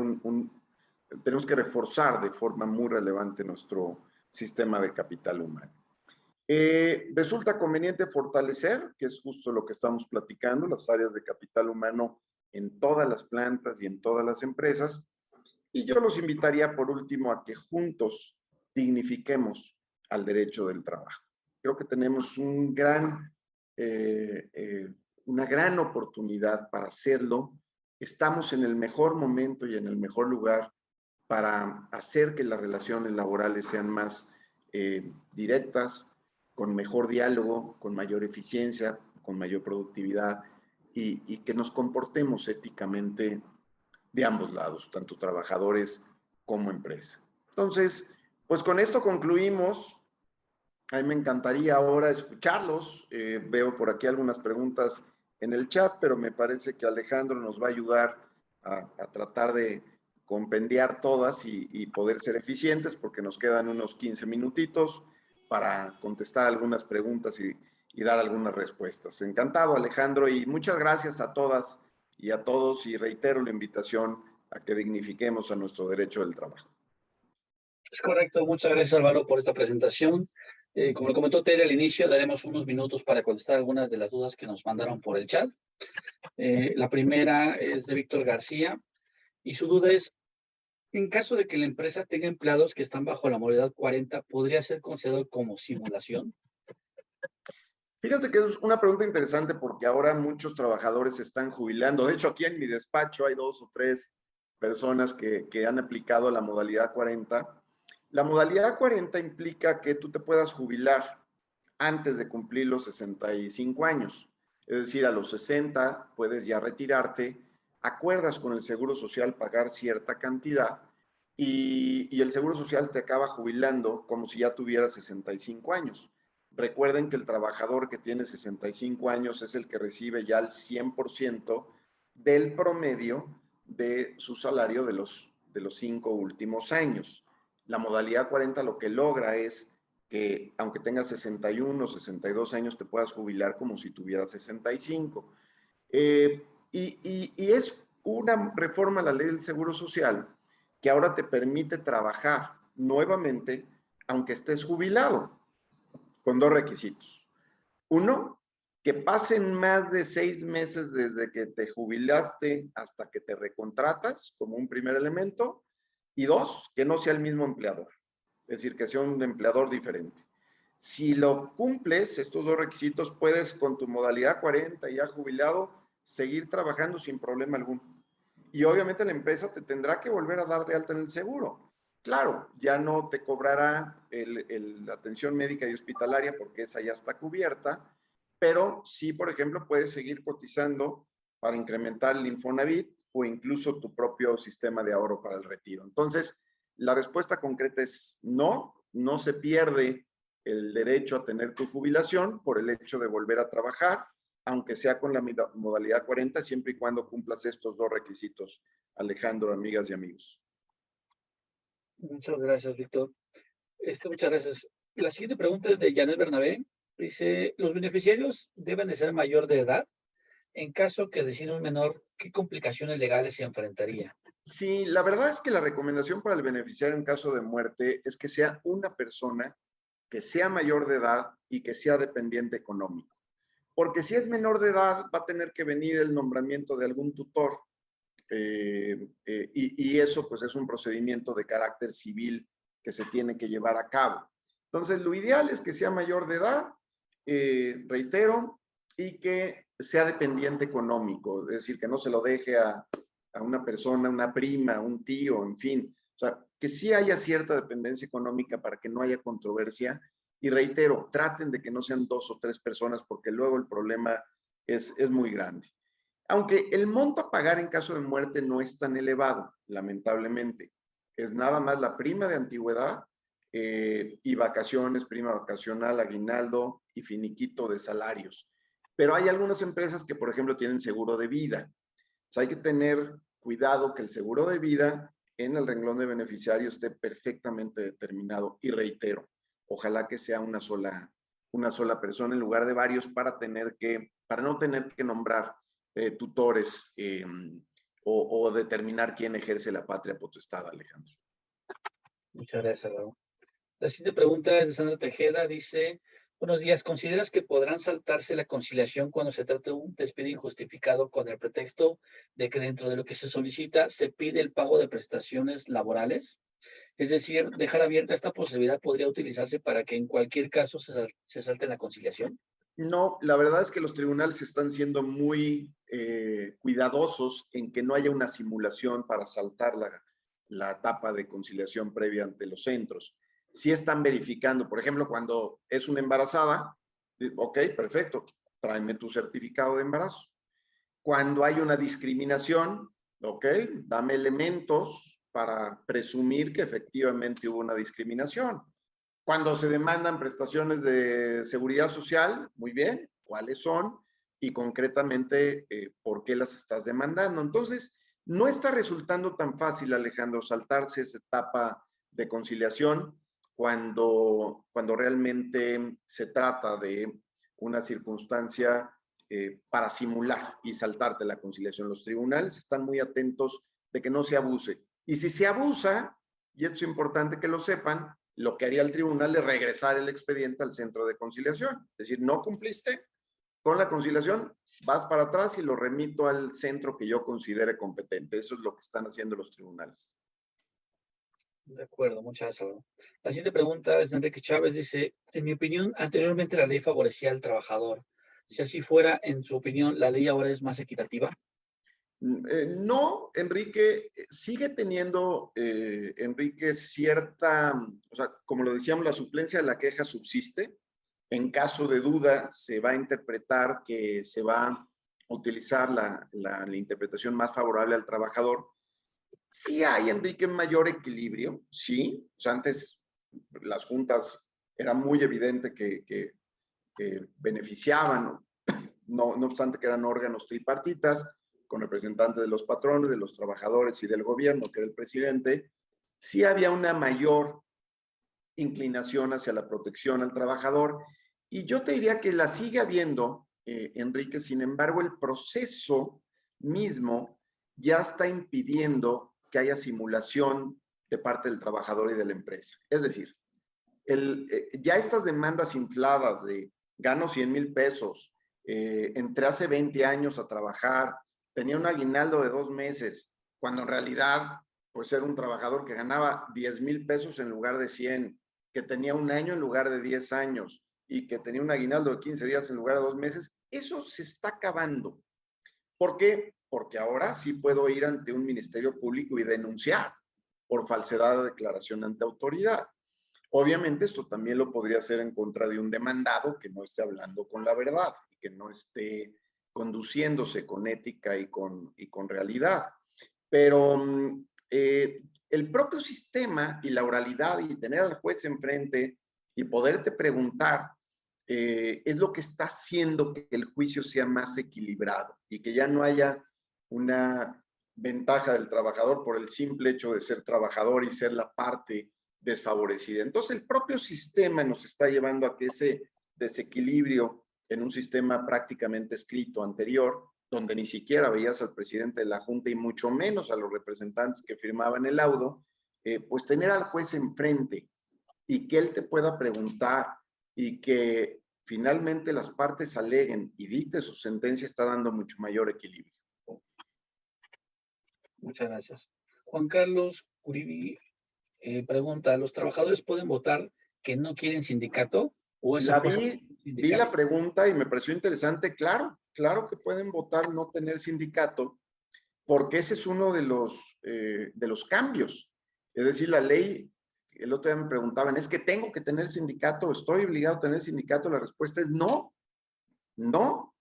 tenemos que reforzar de forma muy relevante nuestro sistema de capital humano. Resulta conveniente fortalecer, que es justo lo que estamos platicando, las áreas de capital humano en todas las plantas y en todas las empresas. Y yo los invitaría, por último, a que juntos dignifiquemos al derecho del trabajo. Creo que tenemos una gran oportunidad para hacerlo. Estamos en el mejor momento y en el mejor lugar para hacer que las relaciones laborales sean más directas, con mejor diálogo, con mayor eficiencia, con mayor productividad y que nos comportemos éticamente de ambos lados, tanto trabajadores como empresa. Entonces, pues con esto concluimos. A mí me encantaría ahora escucharlos. Veo por aquí algunas preguntas en el chat, pero me parece que Alejandro nos va a ayudar a tratar de compendiar todas y poder ser eficientes, porque nos quedan unos 15 minutitos para contestar algunas preguntas y dar algunas respuestas. Encantado, Alejandro, y muchas gracias a todas y a todos, y reitero la invitación a que dignifiquemos a nuestro derecho del trabajo. Es correcto, muchas gracias Álvaro por esta presentación. Como lo comentó Tere al inicio, daremos unos minutos para contestar algunas de las dudas que nos mandaron por el chat. La primera es de Víctor García y su duda es, en caso de que la empresa tenga empleados que están bajo la modalidad 40, ¿podría ser considerado como simulación? Fíjense que es una pregunta interesante porque ahora muchos trabajadores se están jubilando. De hecho, aquí en mi despacho hay 2 o 3 personas que han aplicado la modalidad 40. La modalidad 40 implica que tú te puedas jubilar antes de cumplir los 65 años. Es decir, a los 60 puedes ya retirarte, acuerdas con el Seguro Social pagar cierta cantidad y el Seguro Social te acaba jubilando como si ya tuvieras 65 años. Recuerden que el trabajador que tiene 65 años es el que recibe ya el 100% del promedio de su salario de los 5 últimos años. La modalidad 40 lo que logra es que aunque tengas 61 o 62 años te puedas jubilar como si tuvieras 65. Y es una reforma a la ley del Seguro Social que ahora te permite trabajar nuevamente aunque estés jubilado, con 2 requisitos. Uno, que pasen más de 6 meses desde que te jubilaste hasta que te recontratas como un primer elemento. Y 2, que no sea el mismo empleador. Es decir, que sea un empleador diferente. Si lo cumples, estos 2 requisitos, puedes con tu modalidad 40 ya jubilado, seguir trabajando sin problema alguno. Y obviamente la empresa te tendrá que volver a dar de alta en el seguro. Claro, ya no te cobrará la atención médica y hospitalaria porque esa ya está cubierta, pero sí, por ejemplo, puedes seguir cotizando para incrementar el Infonavit o incluso tu propio sistema de ahorro para el retiro. Entonces, la respuesta concreta es no, no se pierde el derecho a tener tu jubilación por el hecho de volver a trabajar, aunque sea con la modalidad 40, siempre y cuando cumplas estos 2 requisitos, Alejandro, amigas y amigos. Muchas gracias, Víctor. Muchas gracias. La siguiente pregunta es de Janet Bernabé. Dice, ¿los beneficiarios deben de ser mayor de edad? En caso que decida un menor, ¿qué complicaciones legales se enfrentaría? Sí, la verdad es que la recomendación para el beneficiario en caso de muerte es que sea una persona que sea mayor de edad y que sea dependiente económico. Porque si es menor de edad, va a tener que venir el nombramiento de algún tutor. Y eso pues es un procedimiento de carácter civil que se tiene que llevar a cabo. Entonces, lo ideal es que sea mayor de edad, reitero, y que sea dependiente económico, es decir, que no se lo deje a una persona, una prima, un tío, en fin. O sea, que sí haya cierta dependencia económica para que no haya controversia. Y reitero, traten de que no sean 2 o 3 personas porque luego el problema es muy grande. Aunque el monto a pagar en caso de muerte no es tan elevado, lamentablemente. Es nada más la prima de antigüedad y vacaciones, prima vacacional, aguinaldo y finiquito de salarios. Pero hay algunas empresas que, por ejemplo, tienen seguro de vida. O sea, hay que tener cuidado que el seguro de vida en el renglón de beneficiario esté perfectamente determinado. Y reitero, ojalá que sea una sola persona en lugar de varios para no tener que nombrar tutores o determinar quién ejerce la patria potestad, Alejandro. Muchas gracias, Álvaro. La siguiente pregunta es de Sandra Tejeda. Dice, buenos días, ¿consideras que podrán saltarse la conciliación cuando se trata de un despido injustificado con el pretexto de que dentro de lo que se solicita se pide el pago de prestaciones laborales? Es decir, dejar abierta esta posibilidad podría utilizarse para que en cualquier caso se salte la conciliación. No, la verdad es que los tribunales están siendo muy cuidadosos en que no haya una simulación para saltar la etapa de conciliación previa ante los centros. Sí están verificando, por ejemplo, cuando es una embarazada, ok, perfecto, tráeme tu certificado de embarazo. Cuando hay una discriminación, ok, dame elementos para presumir que efectivamente hubo una discriminación. Cuando se demandan prestaciones de seguridad social, muy bien, ¿cuáles son? Y concretamente, ¿por qué las estás demandando? Entonces, no está resultando tan fácil, Alejandro, saltarse esa etapa de conciliación cuando realmente se trata de una circunstancia para simular y saltarte la conciliación. Los tribunales están muy atentos de que no se abuse. Y si se abusa, y esto es importante que lo sepan, lo que haría el tribunal es regresar el expediente al centro de conciliación. Es decir, no cumpliste con la conciliación, vas para atrás y lo remito al centro que yo considere competente. Eso es lo que están haciendo los tribunales. De acuerdo, muchas gracias, Álvaro. La siguiente pregunta es de Enrique Chávez. Dice, en mi opinión, anteriormente la ley favorecía al trabajador. Si así fuera, en su opinión, ¿la ley ahora es más equitativa? No, Enrique, sigue teniendo, Enrique, cierta, o sea, como lo decíamos, la suplencia de la queja subsiste. En caso de duda, se va a interpretar que se va a utilizar la interpretación más favorable al trabajador. Sí hay, Enrique, mayor equilibrio, sí. O sea, antes las juntas era muy evidente que beneficiaban, no obstante que eran órganos tripartitas, con representantes de los patrones, de los trabajadores y del gobierno, que era el presidente, sí había una mayor inclinación hacia la protección al trabajador. Y yo te diría que la sigue habiendo, Enrique. Sin embargo, el proceso mismo ya está impidiendo que haya simulación de parte del trabajador y de la empresa. Es decir, ya estas demandas infladas de gano 100,000 pesos, entré hace 20 años a trabajar, tenía un aguinaldo de 2 meses, cuando en realidad pues era un trabajador que ganaba 10,000 pesos en lugar de 100, que tenía un año en lugar de 10 años y que tenía un aguinaldo de 15 días en lugar de 2 meses. Eso se está acabando. ¿Por qué? Porque ahora sí puedo ir ante un ministerio público y denunciar por falsedad de declaración ante autoridad. Obviamente esto también lo podría hacer en contra de un demandado que no esté hablando con la verdad y que no esté conduciéndose con ética y con realidad. Pero el propio sistema y la oralidad y tener al juez enfrente y poderte preguntar es lo que está haciendo que el juicio sea más equilibrado y que ya no haya una ventaja del trabajador por el simple hecho de ser trabajador y ser la parte desfavorecida. Entonces, el propio sistema nos está llevando a que ese desequilibrio en un sistema prácticamente escrito anterior, donde ni siquiera veías al presidente de la Junta y mucho menos a los representantes que firmaban el laudo, pues tener al juez enfrente y que él te pueda preguntar y que finalmente las partes aleguen y dicte su sentencia está dando mucho mayor equilibrio. Muchas gracias. Juan Carlos Uribi pregunta, ¿los trabajadores pueden votar que no quieren sindicato? ¿O es La vi la pregunta y me pareció interesante. Claro que pueden votar no tener sindicato, porque ese es uno de los cambios. Es decir, la ley, el otro día me preguntaban, ¿es que tengo que tener sindicato? ¿Estoy obligado a tener sindicato? La respuesta es no, no.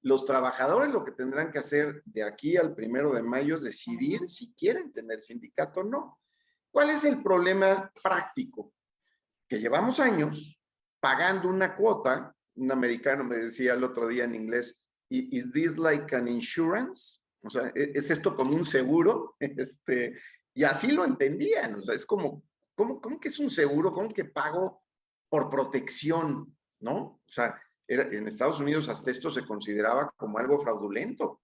Los trabajadores lo que tendrán que hacer de aquí al 1 de mayo es decidir si quieren tener sindicato o no. ¿Cuál es el problema práctico? Que llevamos años pagando una cuota. Un americano me decía el otro día en inglés, ¿is this like an insurance? O sea, ¿es esto como un seguro? Y así lo entendían. O sea, es como, ¿cómo que es un seguro? ¿Cómo que pago por protección? ¿No? O sea, en Estados Unidos hasta esto se consideraba como algo fraudulento,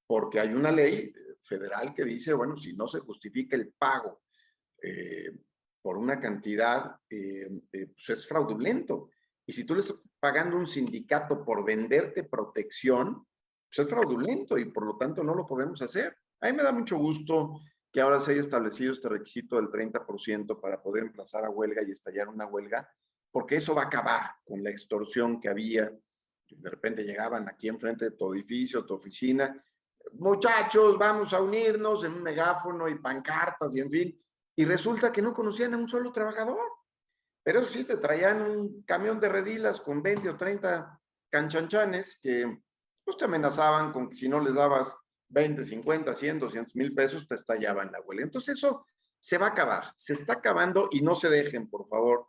porque hay una ley federal que dice, bueno, si no se justifica el pago eh, por una cantidad, pues es fraudulento. Y si tú le estás pagando a un sindicato por venderte protección, pues es fraudulento y por lo tanto no lo podemos hacer. A mí me da mucho gusto que ahora se haya establecido este requisito del 30% para poder emplazar a huelga y estallar una huelga, porque eso va a acabar con la extorsión que había. De repente llegaban aquí enfrente de tu edificio, tu oficina, muchachos, vamos a unirnos en un megáfono y pancartas y en fin, y resulta que no conocían a un solo trabajador. Pero eso sí, te traían un camión de redilas con 20 o 30 canchanchanes que pues te amenazaban con que si no les dabas 20, 50, 100, 200 mil pesos, te estallaban la huelga. Entonces eso se va a acabar, se está acabando y no se dejen, por favor,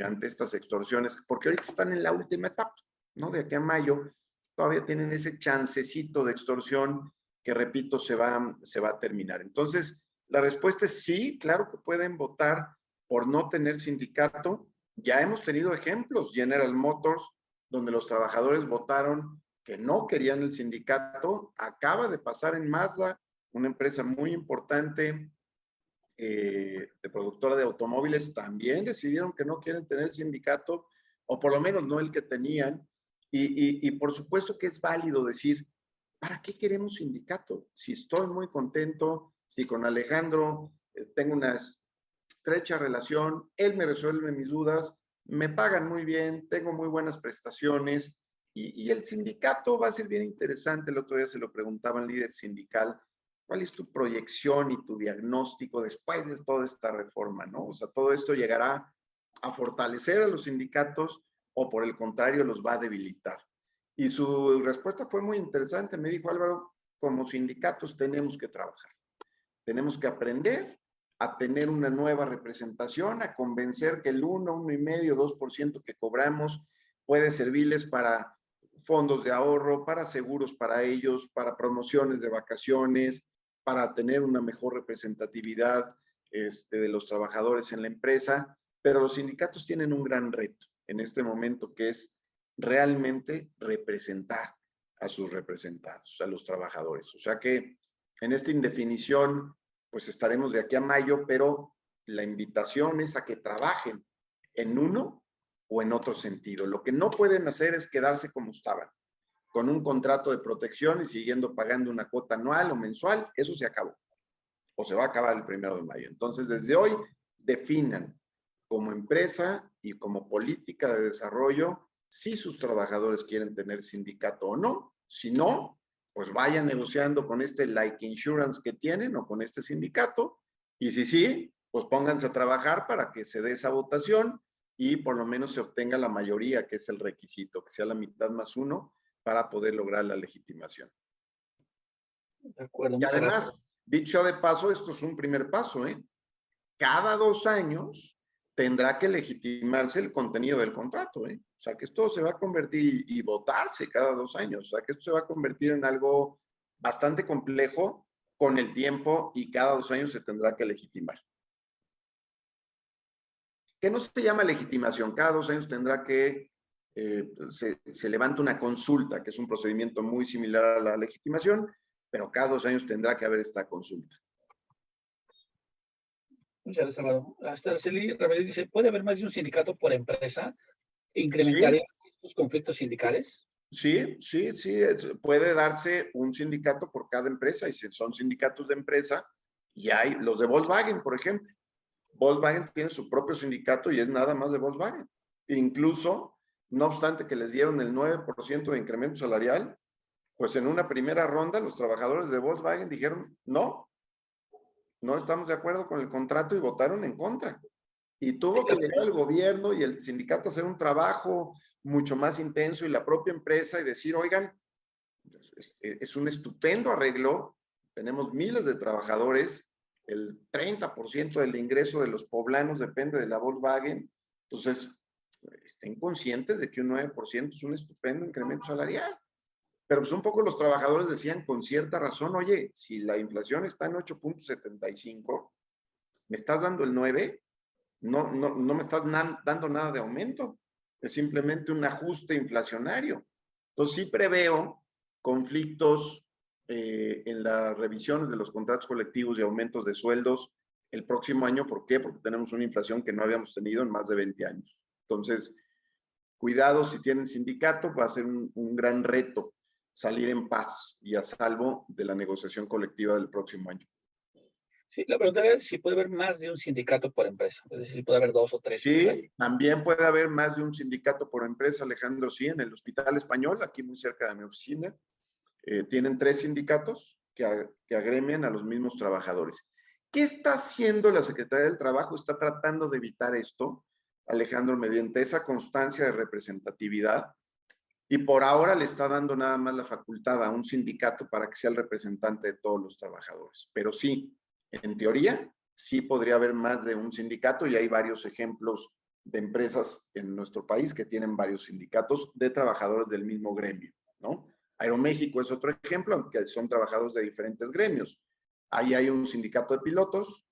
ante estas extorsiones, porque ahorita están en la última etapa, ¿no? De aquí a mayo todavía tienen ese chancecito de extorsión que, repito, se va a terminar. Entonces, la respuesta es sí, claro que pueden votar por no tener sindicato. Ya hemos tenido ejemplos, General Motors, donde los trabajadores votaron que no querían el sindicato. Acaba de pasar en Mazda, una empresa muy importante de productora de automóviles, también decidieron que no quieren tener sindicato, o por lo menos no el que tenían. Y por supuesto que es válido decir, ¿para qué queremos sindicato? Si estoy muy contento, si con Alejandro tengo una estrecha relación, él me resuelve mis dudas, me pagan muy bien, tengo muy buenas prestaciones y el sindicato va a ser bien interesante. El otro día se lo preguntaba al líder sindical, ¿cuál es tu proyección y tu diagnóstico después de toda esta reforma, ¿no? O sea, todo esto llegará a fortalecer a los sindicatos o por el contrario los va a debilitar. Y su respuesta fue muy interesante. Me dijo, Álvaro, como sindicatos tenemos que trabajar, tenemos que aprender a tener una nueva representación, a convencer que el 1, 1,5, 2% que cobramos puede servirles para fondos de ahorro, para seguros para ellos, para promociones de vacaciones, para tener una mejor representatividad de los trabajadores en la empresa. Pero los sindicatos tienen un gran reto en este momento, que es realmente representar a sus representados, a los trabajadores. O sea que en esta indefinición, pues estaremos de aquí a mayo, pero la invitación es a que trabajen en uno o en otro sentido. Lo que no pueden hacer es quedarse como estaban, con un contrato de protección y siguiendo pagando una cuota anual o mensual. Eso se acabó, o se va a acabar el 1 de mayo. Entonces, desde hoy, definan como empresa y como política de desarrollo si sus trabajadores quieren tener sindicato o no. Si no, pues vayan negociando con este like insurance que tienen o con este sindicato. Y si sí, pues pónganse a trabajar para que se dé esa votación y por lo menos se obtenga la mayoría, que es el requisito, que sea la mitad más uno para poder lograr la legitimación. De acuerdo, Y muchas gracias. además, dicho de paso, esto es un primer paso, ¿eh? Cada 2 años tendrá que legitimarse el contenido del contrato, ¿eh? O sea, que esto se va a convertir y votarse cada 2 años. O sea, que esto se va a convertir en algo bastante complejo con el tiempo y cada 2 años se tendrá que legitimar. Que no se llama legitimación, cada 2 años tendrá que, se levanta una consulta, que es un procedimiento muy similar a la legitimación, pero cada 2 años tendrá que haber esta consulta. Muchas gracias, Álvaro. Hasta Araceli Ramírez dice, ¿puede haber más de un sindicato por empresa? Sí. ¿Incrementaría estos conflictos sindicales? Sí, puede darse un sindicato por cada empresa y si son sindicatos de empresa y hay los de Volkswagen, por ejemplo. Volkswagen tiene su propio sindicato y es nada más de Volkswagen. Incluso, no obstante que les dieron el 9% de incremento salarial, pues en una primera ronda los trabajadores de Volkswagen dijeron, no estamos de acuerdo con el contrato y votaron en contra. Y tuvo que llegar el gobierno y el sindicato a hacer un trabajo mucho más intenso y la propia empresa y decir, oigan, es un estupendo arreglo, tenemos miles de trabajadores, el 30% del ingreso de los poblanos depende de la Volkswagen, entonces estén conscientes de que un 9% es un estupendo incremento salarial. pero pues un poco los trabajadores decían con cierta razón, oye, si la inflación está en 8.75, me estás dando el 9, no me estás dando nada de aumento, es simplemente un ajuste inflacionario. Entonces sí preveo conflictos en las revisiones de los contratos colectivos y aumentos de sueldos el próximo año. ¿Por qué? Porque tenemos una inflación que no habíamos tenido en más de 20 años. Entonces, cuidado si tienen sindicato, va a ser un gran reto salir en paz y a salvo de la negociación colectiva del próximo año. Sí, la pregunta es si puede haber más de un sindicato por empresa, es decir, si puede haber 2 o 3. Sí, también puede haber más de un sindicato por empresa, Alejandro, sí, en el Hospital Español, aquí muy cerca de mi oficina, tienen 3 sindicatos que agremian a los mismos trabajadores. ¿Qué está haciendo la Secretaría del Trabajo? Está tratando de evitar esto, Alejandro, mediante esa constancia de representatividad, y por ahora le está dando nada más la facultad a un sindicato para que sea el representante de todos los trabajadores. Pero sí, en teoría, sí podría haber más de un sindicato y hay varios ejemplos de empresas en nuestro país que tienen varios sindicatos de trabajadores del mismo gremio, ¿no? Aeroméxico es otro ejemplo, aunque son trabajadores de diferentes gremios. Ahí hay un sindicato de pilotos,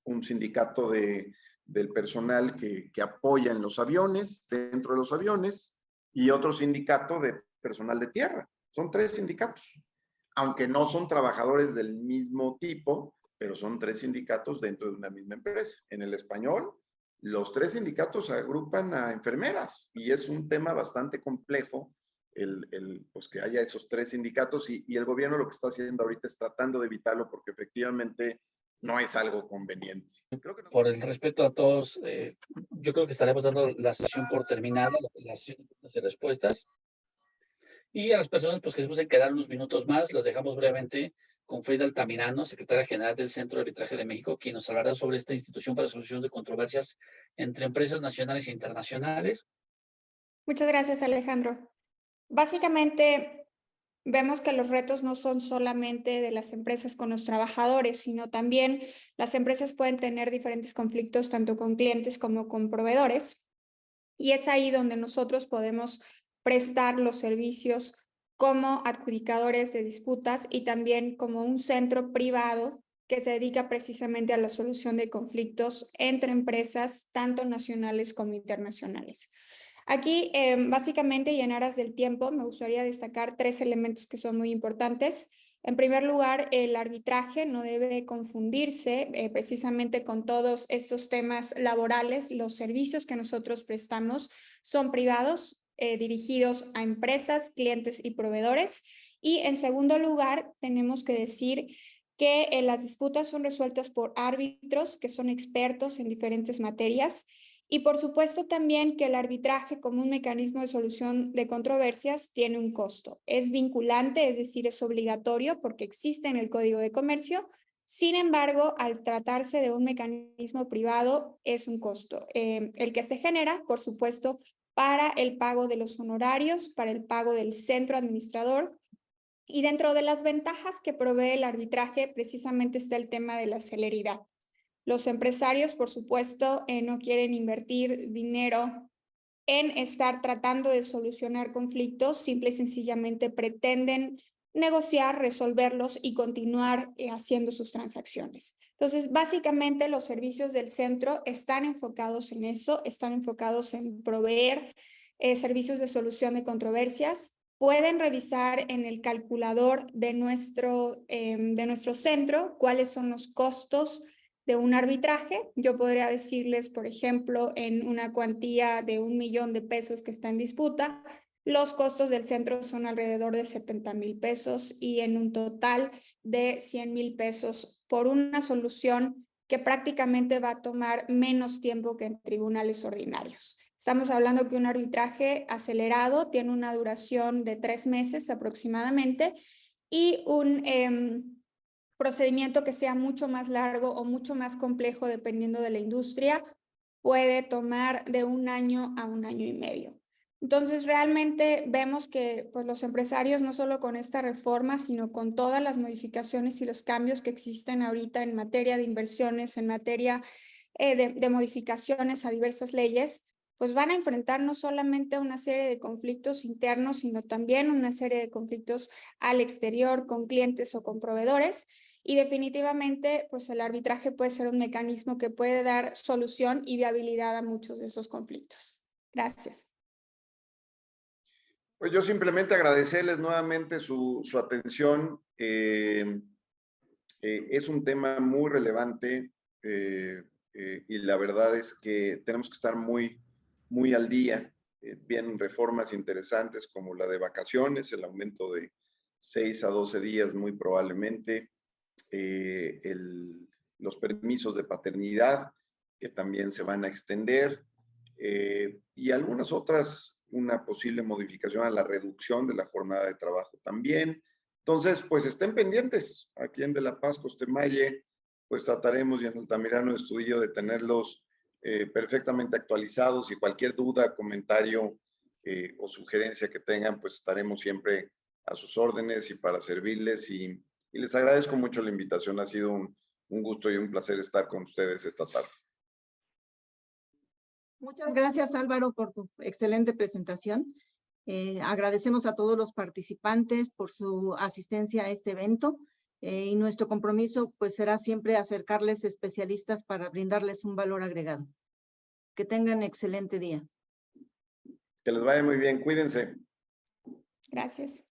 un sindicato del personal que apoya en los aviones, dentro de los aviones, y otro sindicato de personal de tierra. Son 3 sindicatos, aunque no son trabajadores del mismo tipo, pero son 3 sindicatos dentro de una misma empresa. En el español, los 3 sindicatos agrupan a enfermeras y es un tema bastante complejo pues que haya esos 3 sindicatos y el gobierno lo que está haciendo ahorita es tratando de evitarlo porque efectivamente no es algo conveniente. Creo que no. Por el respeto a todos, yo creo que estaremos dando la sesión por terminada, las preguntas y respuestas. Y a las personas pues, que se gusten quedar unos minutos más, los dejamos brevemente con Frida Altamirano, secretaria general del Centro de Arbitraje de México, quien nos hablará sobre esta institución para la solución de controversias entre empresas nacionales e internacionales. Muchas gracias, Alejandro. Básicamente, vemos que los retos no son solamente de las empresas con los trabajadores, sino también las empresas pueden tener diferentes conflictos tanto con clientes como con proveedores. Y es ahí donde nosotros podemos prestar los servicios como adjudicadores de disputas y también como un centro privado que se dedica precisamente a la solución de conflictos entre empresas tanto nacionales como internacionales. Aquí, básicamente, y en aras del tiempo, me gustaría destacar 3 elementos que son muy importantes. En primer lugar, el arbitraje no debe confundirse precisamente con todos estos temas laborales. Los servicios que nosotros prestamos son privados, dirigidos a empresas, clientes y proveedores. Y en segundo lugar, tenemos que decir que las disputas son resueltas por árbitros que son expertos en diferentes materias. Y por supuesto también que el arbitraje como un mecanismo de solución de controversias tiene un costo. Es vinculante, es decir, es obligatorio porque existe en el Código de Comercio. Sin embargo, al tratarse de un mecanismo privado, es un costo. El que se genera, por supuesto, para el pago de los honorarios, para el pago del centro administrador. Y dentro de las ventajas que provee el arbitraje, precisamente está el tema de la celeridad. Los empresarios, por supuesto, no quieren invertir dinero en estar tratando de solucionar conflictos, simple y sencillamente pretenden negociar, resolverlos y continuar haciendo sus transacciones. Entonces, básicamente los servicios del centro están enfocados en eso, están enfocados en proveer servicios de solución de controversias. Pueden revisar en el calculador de nuestro centro cuáles son los costos de un arbitraje. Yo podría decirles, por ejemplo, en una cuantía de $1,000,000 que está en disputa, los costos del centro son alrededor de 70,000 pesos y en un total de 100,000 pesos por una solución que prácticamente va a tomar menos tiempo que en tribunales ordinarios. Estamos hablando que un arbitraje acelerado tiene una duración de 3 meses aproximadamente y un procedimiento que sea mucho más largo o mucho más complejo dependiendo de la industria puede tomar de 1 año a 1 año y medio. Entonces, realmente vemos que pues, los empresarios, no solo con esta reforma, sino con todas las modificaciones y los cambios que existen ahorita en materia de inversiones, en materia de modificaciones a diversas leyes, pues van a enfrentar no solamente una serie de conflictos internos, sino también una serie de conflictos al exterior con clientes o con proveedores. Y definitivamente, pues el arbitraje puede ser un mecanismo que puede dar solución y viabilidad a muchos de esos conflictos. Gracias. Pues yo simplemente agradecerles nuevamente su atención. Es un tema muy relevante y la verdad es que tenemos que estar muy al día. Vienen reformas interesantes como la de vacaciones, el aumento de 6 a 12 días muy probablemente, los permisos de paternidad que también se van a extender y algunas otras, una posible modificación a la reducción de la jornada de trabajo también. Entonces, pues estén pendientes. Aquí en De La Paz, Costemalle, pues trataremos y en Altamirano de Estudillo de tenerlos perfectamente actualizados y cualquier duda, comentario o sugerencia que tengan, pues estaremos siempre a sus órdenes y para servirles y les agradezco mucho la invitación. Ha sido un gusto y un placer estar con ustedes esta tarde. Muchas gracias, Álvaro, por tu excelente presentación. Agradecemos a todos los participantes por su asistencia a este evento y nuestro compromiso pues será siempre acercarles especialistas para brindarles un valor agregado. Que tengan excelente día. Que les vaya muy bien. Cuídense. Gracias.